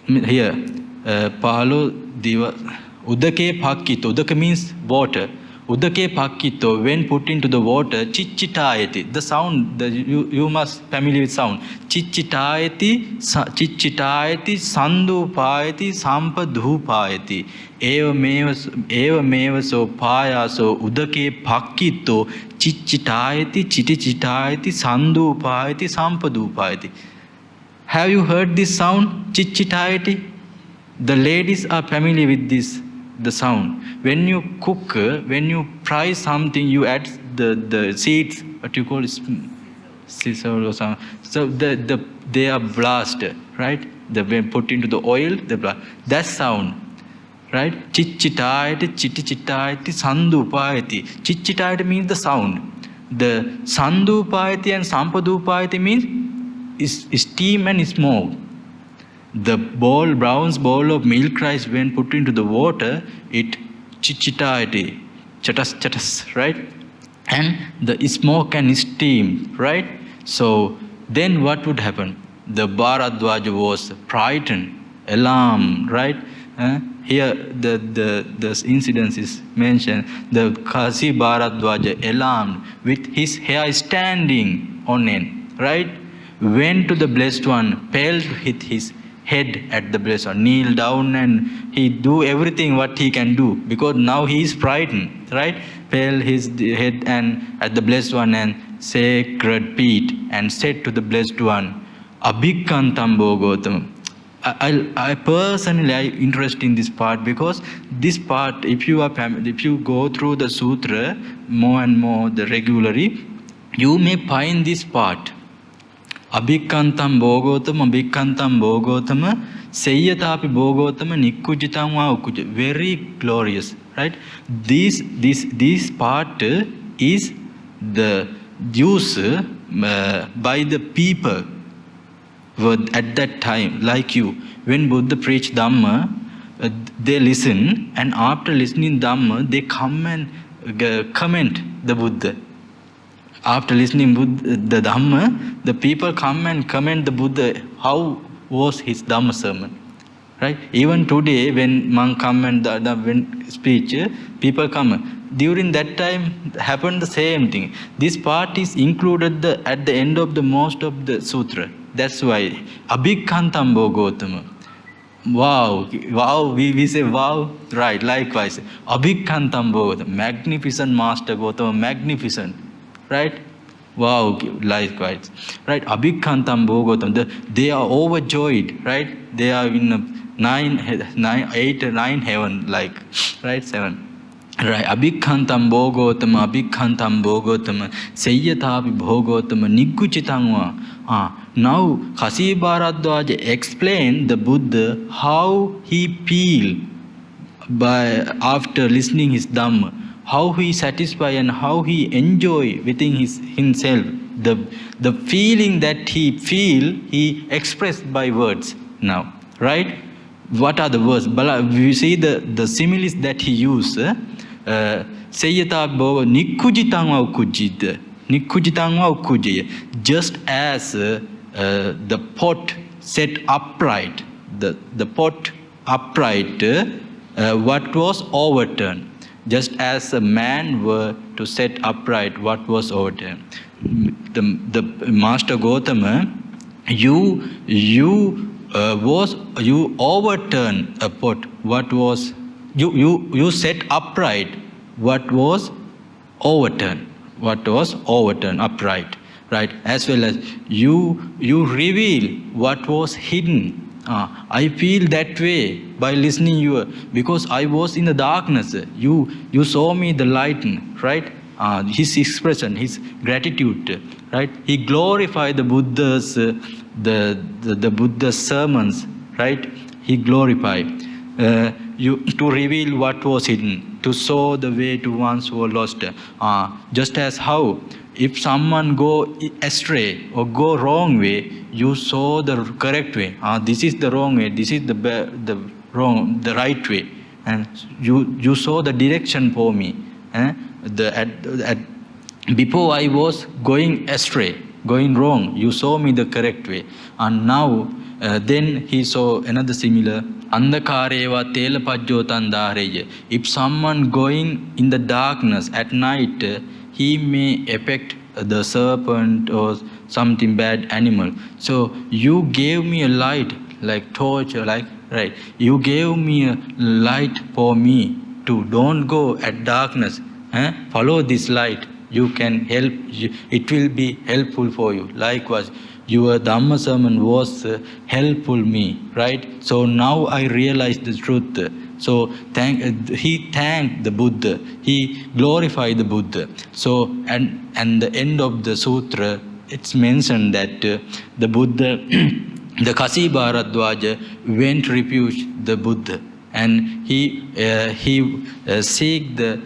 Here, Palo Diva Udake Pakito. Udaka means water. Udake Pakito, when put into the water, chichitayati. The sound, you must familiar with sound. Chichitayati, sandupayati, sampadhupayati. Eva meva so payaso udake pakito, chichitayati, chitichitayati, sandupayati, sampadhupayati. Have you heard this sound? Chichitayati? The ladies are familiar with this, the sound. When you cook, when you fry something, you add the seeds, what you call scissor or something. So they are blasted, right? When put into the oil, they blast. That sound, right? Chichitayati, chitichitayati, sandupayati. Chichitayati means the sound. The sandupayati and sampadupayati means is steam and smoke. The bronze bowl of milk rice, when put into the water, it chichitayati, chatas, right? And the smoke and steam, right? So then what would happen? The Bharadwaja was frightened, alarmed, right? Here the incident is mentioned. The Kashibharadvaja, alarmed, with his hair standing on end, right? Went to the Blessed One, fell with his head at the Blessed One, kneel down, and he do everything what he can do, because now he is frightened, right? Fell his head and at the Blessed One and sacred feet, and said to the Blessed One, Abhikantam Bhogotam. I personally interest in this part, because this part, if you go through the sutra more and more regularly, you may find this part. Abhikantam Bhogotam, Seyatapi Bhogotam, Nikkujitam Ukuj. Very glorious, right? This part is the use by the people at that time, like you. When Buddha preached Dhamma, they listen, and after listening Dhamma, they come and comment the Buddha. After listening the Dhamma, the people come and comment the Buddha, how was his Dhamma sermon, right? Even today, when Meng come and when speech, people come. During that time, happened the same thing. This part is included at the end of the most of the sutra. That's why Abhikantam Bhogotam. Wow, we say wow, right? Likewise, Abhikantam Bhogotam, magnificent Master Gautama, magnificent. Right? Wow, likewise. Right? Abhikantam Bhogotam. They are overjoyed, right? They are in 9, 8, 9 heaven, like, right? 7. Right? Abhikantam Bhogotam, Seyatapi Bhogotam, Nigguchitangwa. Now, Kashibharadvaja explained the Buddha how he feel after listening his Dhamma. How he satisfy and how he enjoy within himself. The feeling that he feel, he expressed by words now, right? What are the words? We see the similes that he used. Seyata Bhoga Nikkujitangwa Ukujid. Just as the pot set upright, the pot upright, what was overturned. Just as a man were to set upright what was overturned. The Master Gautama, you overturn a pot what was you set upright what was overturned, upright, right? As well as you reveal what was hidden. I feel that way by listening you, because I was in the darkness. You saw me the light, right? His expression, his gratitude, right? He glorified the Buddha's the Buddha's sermons, right? He glorified you to reveal what was hidden, to show the way to ones who are lost. Just as how if someone go astray or go wrong way, you saw the correct way. This is the wrong way. This is the right way, and you saw the direction for me. Before I was going astray, going wrong, you saw me the correct way. And now, then he saw another similar. Andakareva telapajjo tandareya. If someone going in the darkness at night, he may affect the serpent or something bad animal. So you gave me a light, like torch, like, right? You gave me a light for me to don't go at darkness. Follow this light. You can help. It will be helpful for you. Likewise, your Dhamma sermon was helpful me, right? So now I realize the truth. So he thanked the Buddha. He glorified the Buddha. So and the end of the sutra, it's mentioned that the Buddha, the Kashibharadvaja went refuge the Buddha, and he seek the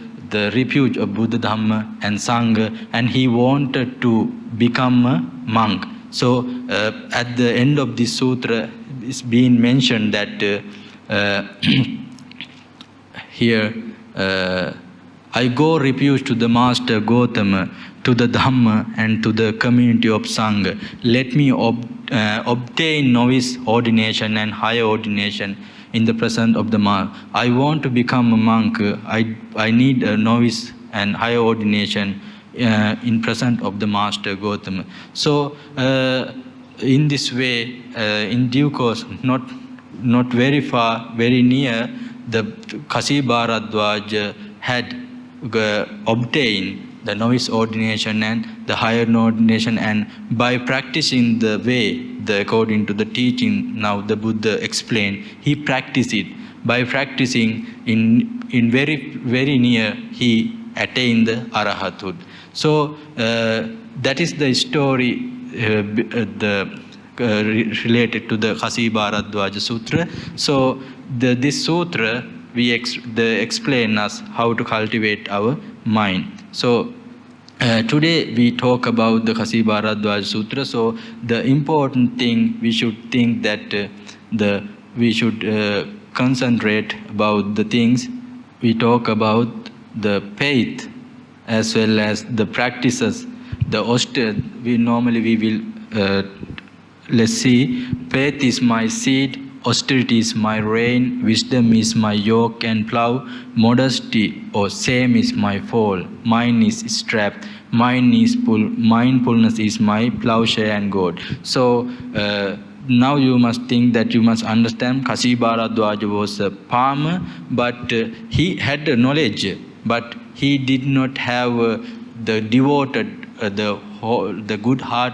refuge of Buddha, Dhamma and Sangha, and he wanted to become a monk. So at the end of this sutra, it's been mentioned that here, I go refuge to the Master Gautama, to the Dhamma and to the community of Sangha. Let me obtain novice ordination and higher ordination in the presence of the monk. I want to become a monk. I need a novice and higher ordination in presence of the Master Gautama. So in this way, in due course, not very far, very near, the Kashibharadvaja had obtained the novice ordination and the higher ordination, and by practicing the way, according to the teaching now the Buddha explained, he practiced it. By practicing in very, very near, he attained the arahathood. So that is the story related to the Kashibharadvaja Sutra. So this sutra explain us how to cultivate our mind. So today we talk about the Kashibharadvaja Sutra. So the important thing we should think that we should concentrate about the things we talk about, the faith as well as the practices. We will let's see. Faith is my seed, austerity is my rain, wisdom is my yoke and plough, modesty or shame is my fall, mine is strap, mine is mindfulness is my plowshare and goad. So now you must think that you must understand Kashibharadvaja was a farmer, but he had the knowledge, but he did not have the devoted, the good heart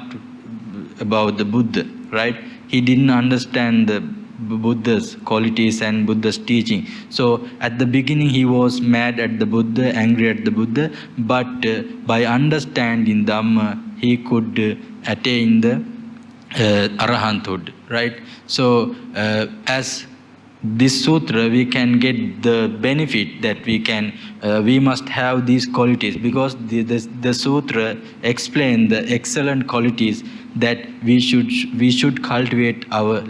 about the Buddha, right? He didn't understand the Buddha's qualities and Buddha's teaching. So at the beginning he was mad at the Buddha, angry at the Buddha, but by understanding Dhamma, he could attain the arahanthood, right? So as this sutra, we can get the benefit that we must have these qualities, because the sutra explain the excellent qualities that we should cultivate our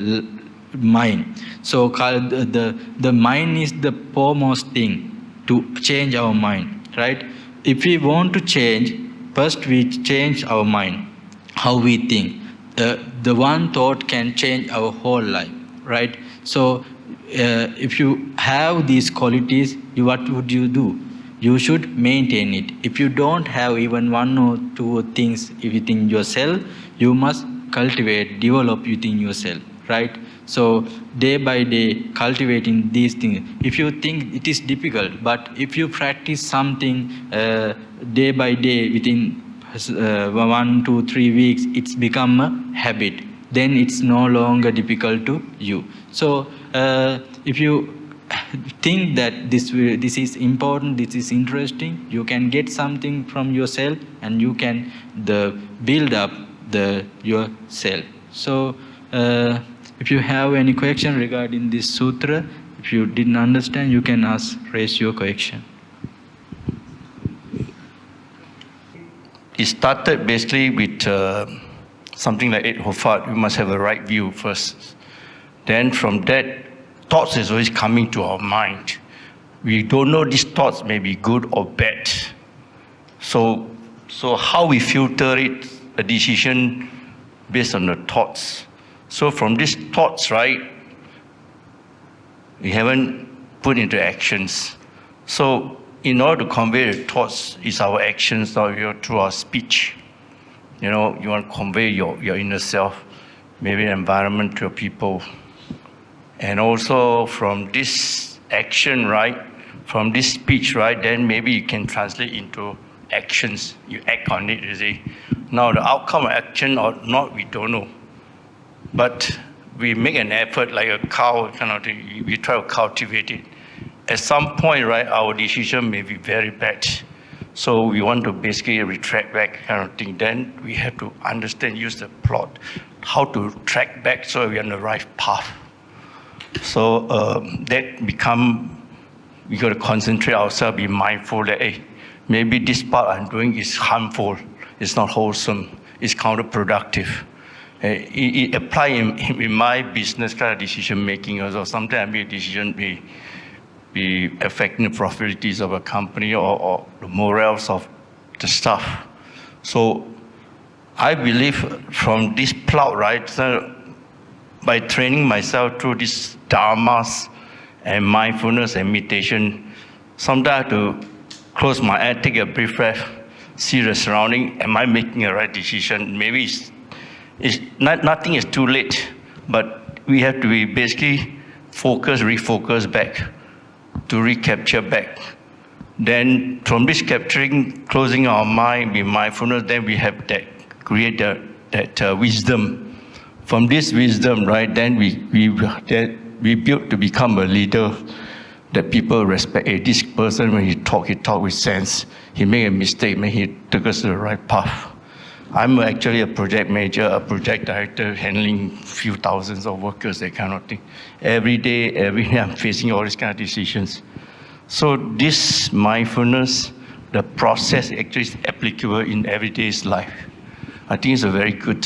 mind. So the mind is the foremost thing to change our mind, right? If we want to change, first we change our mind, how we think. The one thought can change our whole life, right? So if you have these qualities, what would you do? You should maintain it. If you don't have even one or two things within yourself, you must cultivate, develop within yourself, right? So day by day, cultivating these things. If you think it is difficult, but if you practice something day by day, within 1, 2, 3 weeks, it's become a habit. Then it's no longer difficult to you. So if you think that this is important, this is interesting, you can get something from yourself, and you can build up yourself. So if you have any question regarding this sutra, if you didn't understand, you can raise your question. It started basically with something like 8 Hofat. We must have a right view first. Then from that, thoughts is always coming to our mind. We don't know these thoughts may be good or bad. So how we filter it, a decision based on the thoughts. So from these thoughts, right, we haven't put into actions. So in order to convey the thoughts, is our actions or through our speech. You know, you want to convey your inner self, maybe the environment to your people. And also from this action, right, from this speech, right, then maybe you can translate into actions. You act on it, you see. Now the outcome of action or not, we don't know. But we make an effort like a cow, kind of thing. We try to cultivate it. At some point, right, our decision may be very bad. So we want to basically retract back, kind of thing. Then we have to understand, use the plot, how to track back so we're on the right path. So that we got to concentrate ourselves, be mindful that, hey, maybe this part I'm doing is harmful, it's not wholesome, it's counterproductive. It apply in my business kind of decision making also. Sometimes I make a decision be affecting the profitabilities of a company or the morals of the staff. So I believe from this plot, right, so by training myself through these dharmas and mindfulness and meditation, sometimes I have to close my eye, take a brief breath, see the surrounding. Am I making a right decision? Maybe nothing is too late, but we have to be basically refocus back, to recapture back. Then from this capturing, closing our mind, be mindfulness, then we have create that wisdom. From this wisdom, right, then we build to become a leader that people respect. Hey, this person, when he talk with sense. He made a mistake, he took us to the right path. I'm actually a project manager, a project director, handling few thousands of workers, that kind of thing. Every day I'm facing all these kind of decisions. So this mindfulness, the process actually is applicable in everyday's life. I think it's a very good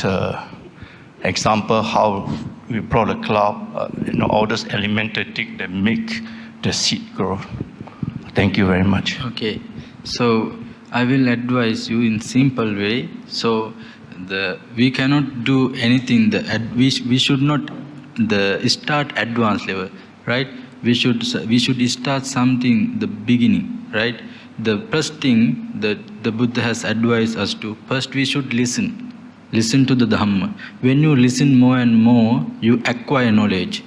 example how we brought a cloud, all those elemental things that make the seed grow. Thank you very much. Okay, so I will advise you in simple way. So we cannot do anything. We should not start advanced level, right? We should start something the beginning, right? The first thing that the Buddha has advised us to, first we should listen to the Dhamma. When you listen more and more, you acquire knowledge.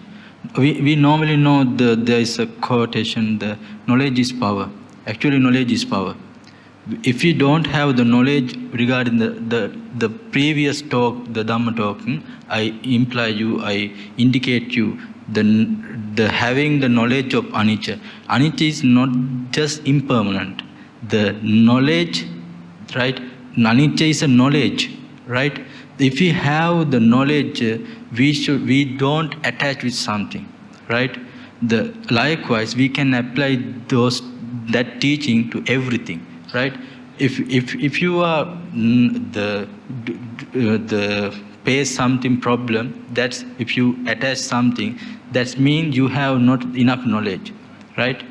We normally know there is a quotation, the knowledge is power. Actually, knowledge is power. If you don't have the knowledge regarding the previous talk, the Dhamma talking, I indicate you the having the knowledge of anicca. Anicca is not just impermanent. The knowledge, right? Anicca is a knowledge, right? If we have the knowledge, we don't attach with something, right? Likewise, we can apply that teaching to everything, right? If you are the face something problem, that's if you attach something, that means you have not enough knowledge, right?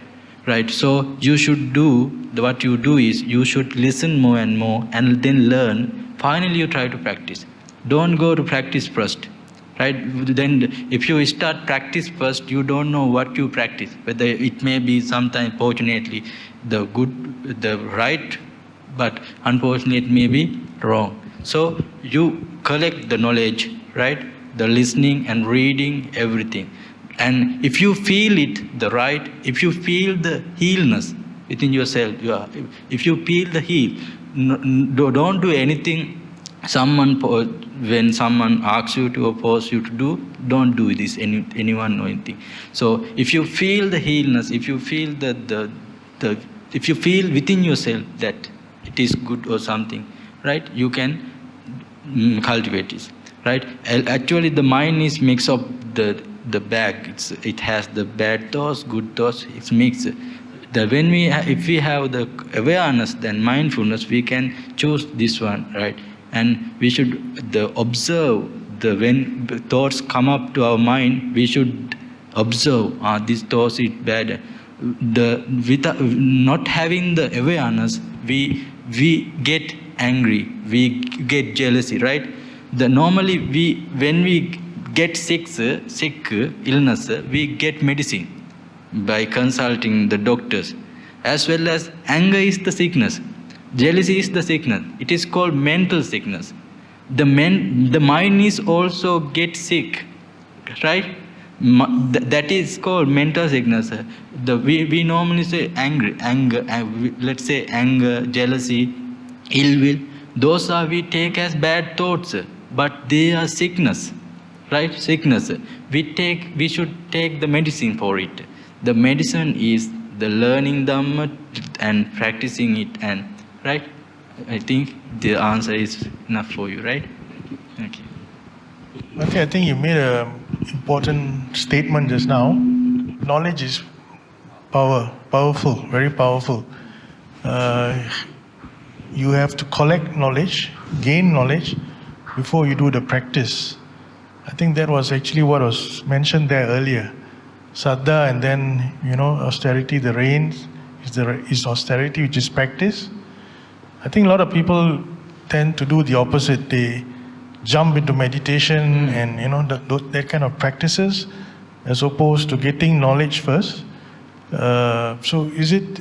Right. So you should do what you do is you should listen more and more and then learn. Finally, you try to practice. Don't go to practice first, right? Then if you start practice first, you don't know what you practice. Whether it may be sometimes, fortunately, the right, but unfortunately it may be wrong. So you collect the knowledge, right? the listening and reading, everything. And if you feel it, if you feel the healness within yourself, if you feel the heal, don't do anything. When someone asks you to or force you to do, don't do this. Anyone or anything. So if you feel the healness, if you feel if you feel within yourself that it is good or something, right? You can cultivate it, right? Actually, the mind is mix of the bag. It has the bad thoughts, good thoughts. It's mixed. If we have the awareness, then mindfulness, we can choose this one, right? And we should observe when thoughts come up to our mind. We should observe. These thoughts is bad. Without not having the awareness, we get angry. We get jealousy, right? Normally when we get sick illness, we get medicine by consulting the doctors. As well as anger is the sickness. Jealousy is the sickness. It is called mental sickness. The mind is also get sick, right? That is called mental sickness. We normally say anger, let's say anger, jealousy, ill will. Those we take as bad thoughts, but they are sickness, right? Sickness. We should take the medicine for it. The medicine is the learning Dhamma and practicing it, and right? I think the answer is enough for you, right? Thank you. Okay, I think you made an important statement just now. Knowledge is powerful, very powerful. You have to collect knowledge, gain knowledge, before you do the practice. I think that was actually what was mentioned there earlier. Saddha, and then, austerity, the rains, is austerity, which is practice. I think a lot of people tend to do the opposite. They jump into meditation and that kind of practices, as opposed to getting knowledge first. So is it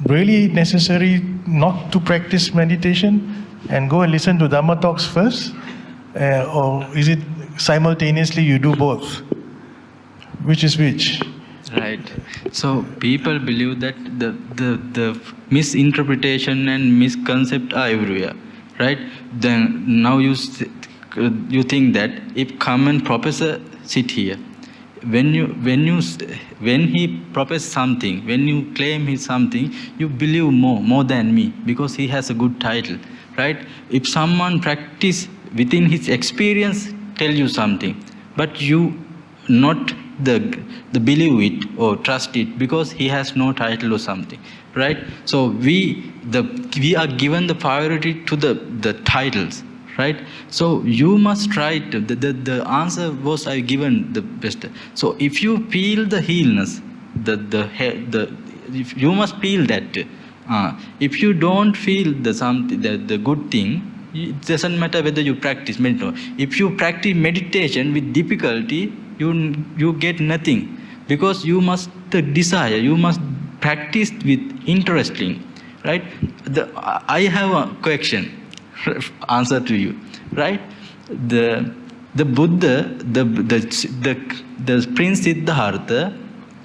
really necessary not to practice meditation and go and listen to Dhamma talks first? Or is it simultaneously you do both? Which is which? Right. So people believe that the misinterpretation and misconcept are everywhere, right? Then now you think that if common professor sit here, when he proposes something, when you claim he's something, you believe more than me because he has a good title, right? If someone practice within his experience, tell you something, but you not the believe it or trust it because he has no title or something, right? So we are given the priority to the titles, right? So you must try to, the answer was I given the best. So if you feel the healness, if you must feel that. If you don't feel the good thing, it doesn't matter whether you practice meditation. If you practice meditation with difficulty, you get nothing, because you must desire, you must practice with interesting, right? I have a question, answer to you, right? The Buddha, the Prince Siddhartha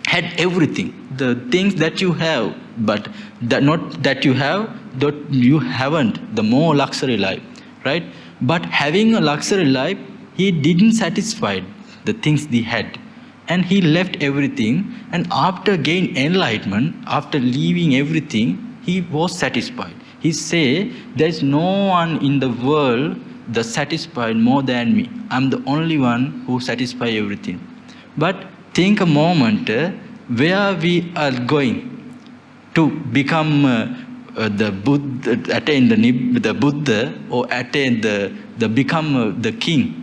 had everything, the things that you have, but not that you have, that you haven't, the more luxury life, right? But having a luxury life, he didn't satisfy the things he had, and he left everything, and after gain enlightenment, after leaving everything, he was satisfied. He say, there is no one in the world that satisfied more than me. I'm the only one who satisfy everything. But think a moment, where we are going to become the Buddha, attain the Buddha, or attain become the king.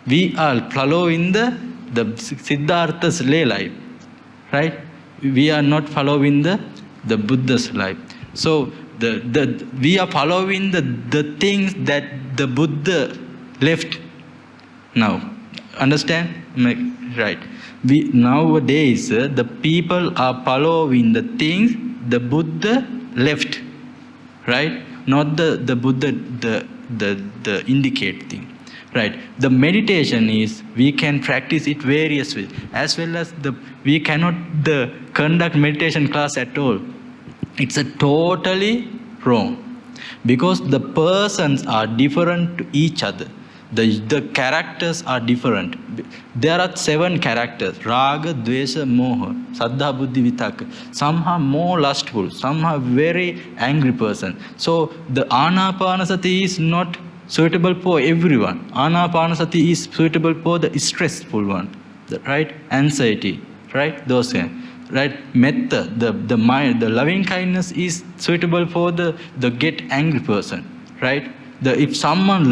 We are following the Siddhartha's lay life, right? We are not following the Buddha's life. So we are following the things that the Buddha left. Now, understand? Right. Nowadays, the people are following the things the Buddha left, right? Not the Buddha, the indicate thing. Right. The meditation is, we can practice it various ways, as well as we cannot conduct meditation class at all. It's a totally wrong, because the persons are different to each other. The characters are different. There are 7 characters: Raga, Dvesa, Moha, Saddha, Buddhi, Vitaka. Some are more lustful, some are very angry person. So the Anapanasati is not suitable for everyone. Anapanasati is suitable for the stressful one, right? Anxiety, right? Those kind. Right? Metta, the mind, the loving kindness is suitable for the get angry person, right? If someone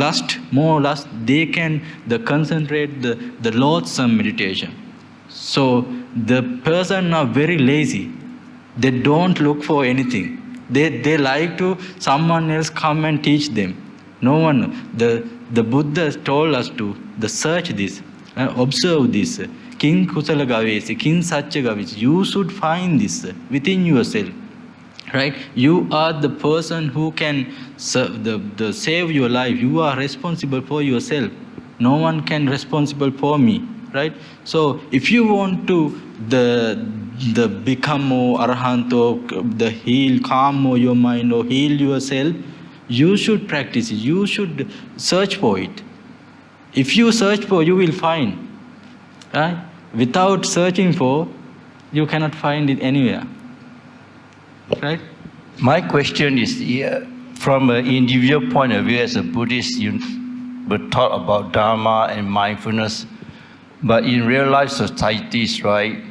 more lust, they can concentrate the loathsome meditation. So the person are very lazy. They don't look for anything. They like to someone else come and teach them. No one. The Buddha told us to search this, observe this. King Kusala Gavesi, King Satya Gavesi. You should find this within yourself. Right? You are the person who can save your life. You are responsible for yourself. No one can responsible for me. Right? So if you want to become more arahant, or calm more your mind, or heal yourself, you should practice it. You should search for it. If you search for, you will find. Right? Without searching for, you cannot find it anywhere. Right? My question is, from an individual point of view, as a Buddhist, you were taught about Dharma and mindfulness, but in real life societies, right,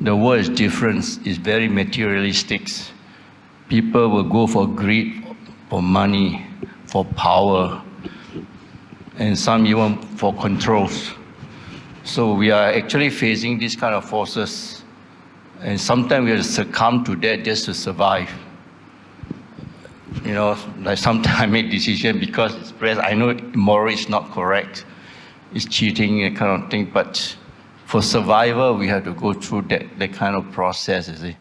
the world is different. It's very materialistic. People will go for greed, for money, for power, and some even for controls. So we are actually facing these kind of forces, and sometimes we have to succumb to that just to survive. You know, like sometimes I make decisions because it's pressed. I know morally it's not correct, it's cheating and kind of thing, but for survival we have to go through that kind of process, you see.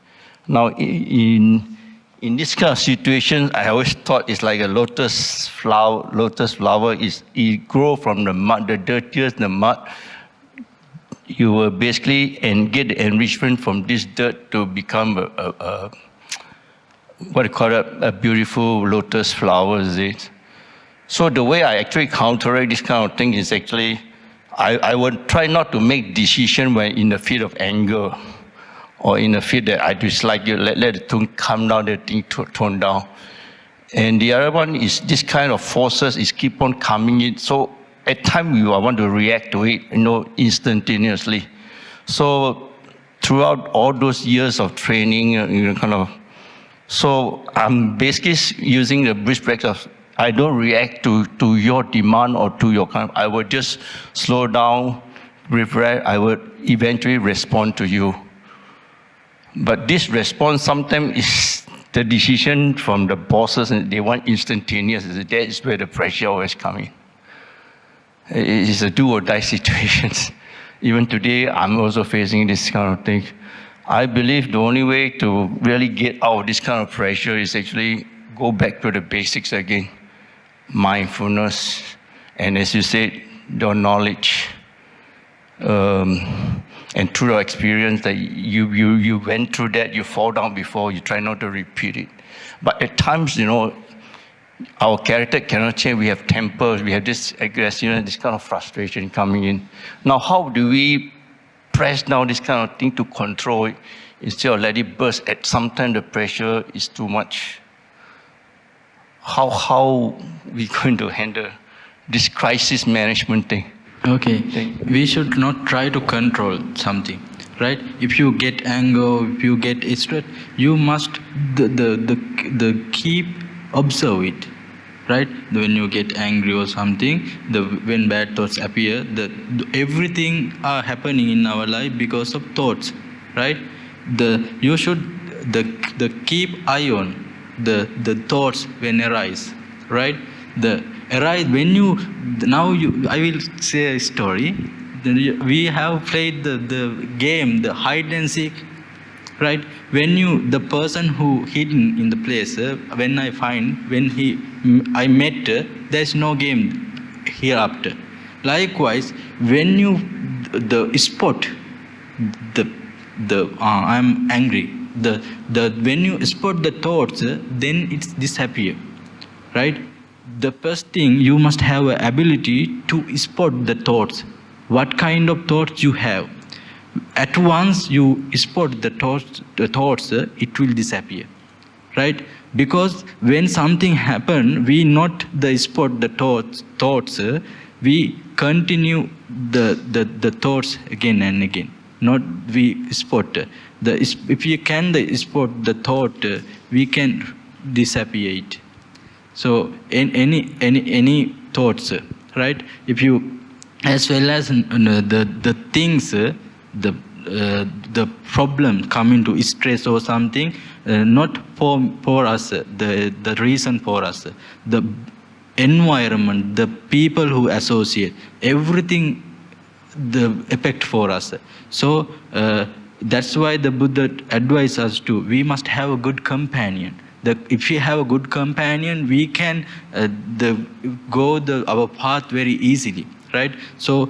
Now in this kind of situation, I always thought it's like a lotus flower. Lotus flower it grow from the mud, the dirtiest the mud. You will basically get the enrichment from this dirt to become a beautiful lotus flower, is it? So the way I actually counteract this kind of thing is actually, I would try not to make decision when in the fit of anger, or in the fit that I dislike you, let the thing come down, the thing tone down. And the other one is this kind of forces is keep on coming in. So at times I want to react to it, instantaneously. So throughout all those years of training, so I'm basically using the Buddhist practice. I don't react to your demand or to your I would just slow down, reflect. I would eventually respond to you. But this response sometimes is the decision from the bosses, and they want instantaneous. That is where the pressure always comes in. It is a do or die situation. Even today, I'm also facing this kind of thing. I believe the only way to really get out of this kind of pressure is actually go back to the basics again. Mindfulness, and as you said, the knowledge. And through your experience that you went through that, you fall down before, you try not to repeat it. But at times, our character cannot change. We have tempers, we have this aggression, this kind of frustration coming in. Now, how do we press down this kind of thing to control it instead of let it burst? At some time, the pressure is too much. How we going to handle this crisis management thing? Okay, we should not try to control something, right? If you get anger, if you get stress, you must keep observe it, right? When you get angry or something, when bad thoughts appear, everything are happening in our life because of thoughts, right? You should keep eye on the thoughts when arise, right? Arise when I will say a story. We have played the game, the hide and seek, right? When the person who hidden in the place, when I met, there's no game hereafter. Likewise, when you spot I'm angry, when you spot the thoughts, then it's disappear, right? The first thing, you must have an ability to spot the thoughts. What kind of thoughts you have? At once you spot the thoughts, it will disappear, right? Because when something happen, we not spot the thoughts, we continue the thoughts again and again. Not we spot if you can spot the thought, we can disappear it. So any thoughts, right? If you, as well as the things, the problem come into stress or something, not for us, the reason for us, the environment, the people who associate, everything, the effect for us. So that's why the Buddha advises us to, we must have a good companion. If we have a good companion, we can go our path very easily, right? So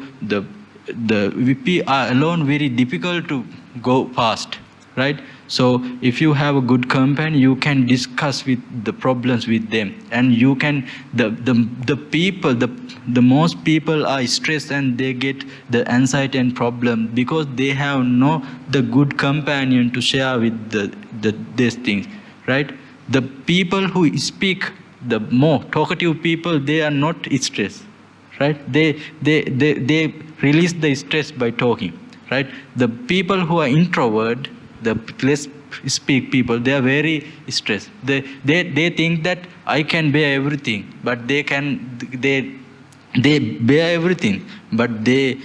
if we are alone, very difficult to go fast, right? So if you have a good companion, you can discuss with the problems with them, and you can the people, the most people are stressed and they get the anxiety and problem because they have the good companion to share with these things, right? The people who speak, the more talkative people, they are not stressed, right? They release the stress by talking, right? The people who are introvert, the less speak people, they are very stressed. They think that I can bear everything, but they bear everything, but they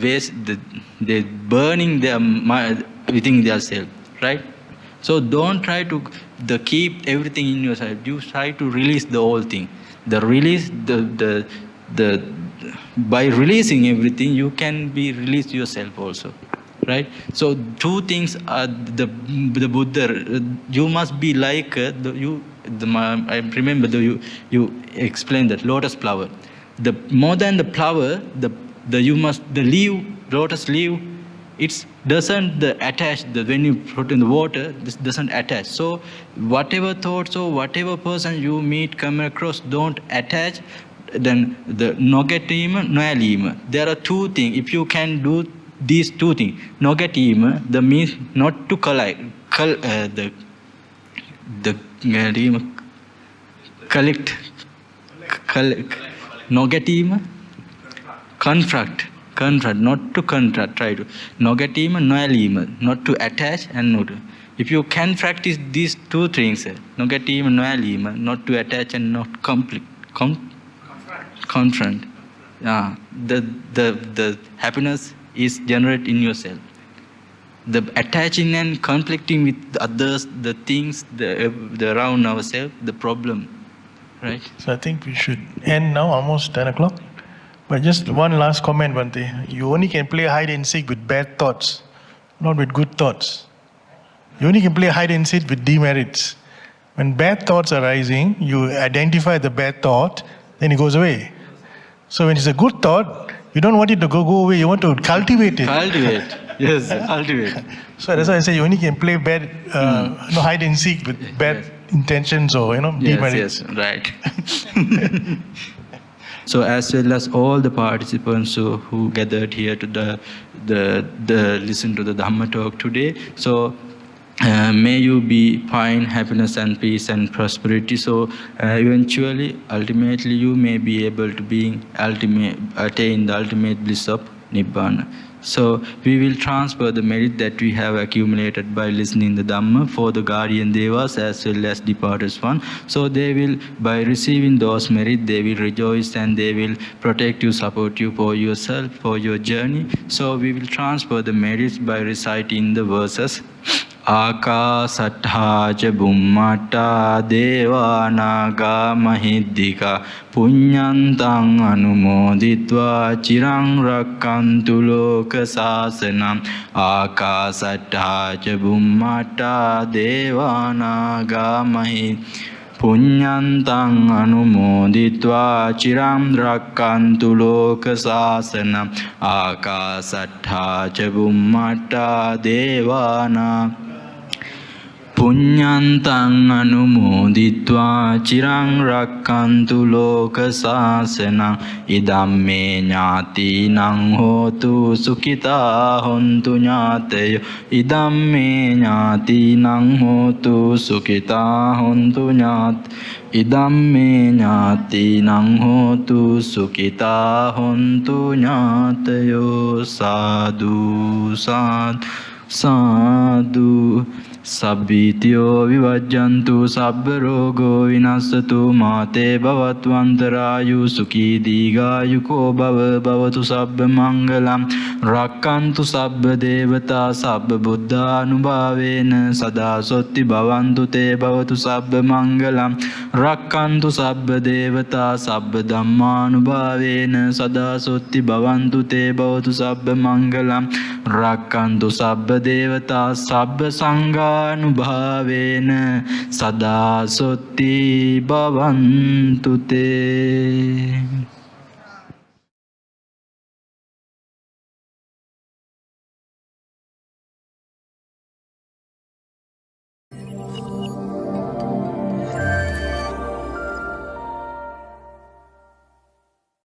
waste, they burning their mind within themselves, right? So don't try to keep everything in yourself. You try to release the whole thing. By releasing everything, you can be released yourself also, right? So two things are the Buddha. You must be like I remember you explained that lotus flower. The more than the flower, the leaf, lotus leaf, it doesn't attach. When you put in the water, this doesn't attach. So whatever thoughts or whatever person you meet, come across, don't attach. Then the nogatima, noalima. There are two things. If you can do these two things, nogatima, the means not to collect, nogatima, confront, not to contract, try to. Nogatima, noalima, not to attach and not to. If you can practice these two things, nogatima, noalima, not to attach and not confront. The happiness is generated in yourself. The attaching and conflicting with others, the things, the around ourselves, the problem, right? So I think we should end now, almost 10 o'clock. But just one last comment, Bhante. You only can play hide and seek with bad thoughts, not with good thoughts. You only can play hide and seek with demerits. When bad thoughts are rising, you identify the bad thought, then it goes away. So when it's a good thought, you don't want it to go away, you want to cultivate it. Cultivate, yes, cultivate. So that's why I say you only can play bad, hide and seek with bad intentions or, demerits. Yes, right. So as well as all the participants who gathered here to listen to the Dhamma talk today. So may you be find happiness and peace and prosperity. So eventually, ultimately, you may be able to attain the ultimate bliss of Nibbana. So we will transfer the merit that we have accumulated by listening the Dhamma for the guardian devas as well as departed one. So they will, by receiving those merit, they will rejoice and they will protect you, support you for yourself, for your journey. So we will transfer the merits by reciting the verses. Akasattha ca bummata deva naga mahiddhika punyantang anumoditva chirang rakkantu loka sasanam. Akasattha ca bummata deva naga mahiddhika පුඤ්ඤන්තං අනුමෝදිत्वा චිරං රක්칸තු ලෝක සාසනං ආකාසට්ඨා ච බුම්මට්ඨා දේවානා පුඤ්ඤන්තං අනුමෝදිत्वा චිරං රක්칸තු ලෝක සාසනං ඉදම්මේ ඥාතිනං හෝතු සුඛිතා හොන්තු ඥාතයෝ ඉදම්මේ ඥාතිනං හෝතු සුඛිතා හොන්තු ඥාත ඉදම්මේ ඥාතිනං හෝතු සුඛිතා හොන්තු ඥාතයෝ සාදු සාදු සාදු සබ්බීතියෝ විවජ්ජන්තු සබ්බ රෝගෝ විනස්සතු මාතේ භවත්වන්තරායු සුඛී දීඝායුකෝ භව භවතු සබ්බ මංගලම් රක්칸තු සබ්බ දේවතා සබ්බ බුද්ධානුභාවේන සදා සොත්ති භවන්තු තේ භවතු සබ්බ මංගලම් රක්칸තු සබ්බ දේවතා සබ්බ ධම්මානුභාවේන සදා සොත්ති භවන්තු තේ භවතු සබ්බ මංගලම් රක්칸තු සබ්බ දේවතා සබ්බ සංඝා අනුභාවේන සදා සොත්ති භවන්තු තේ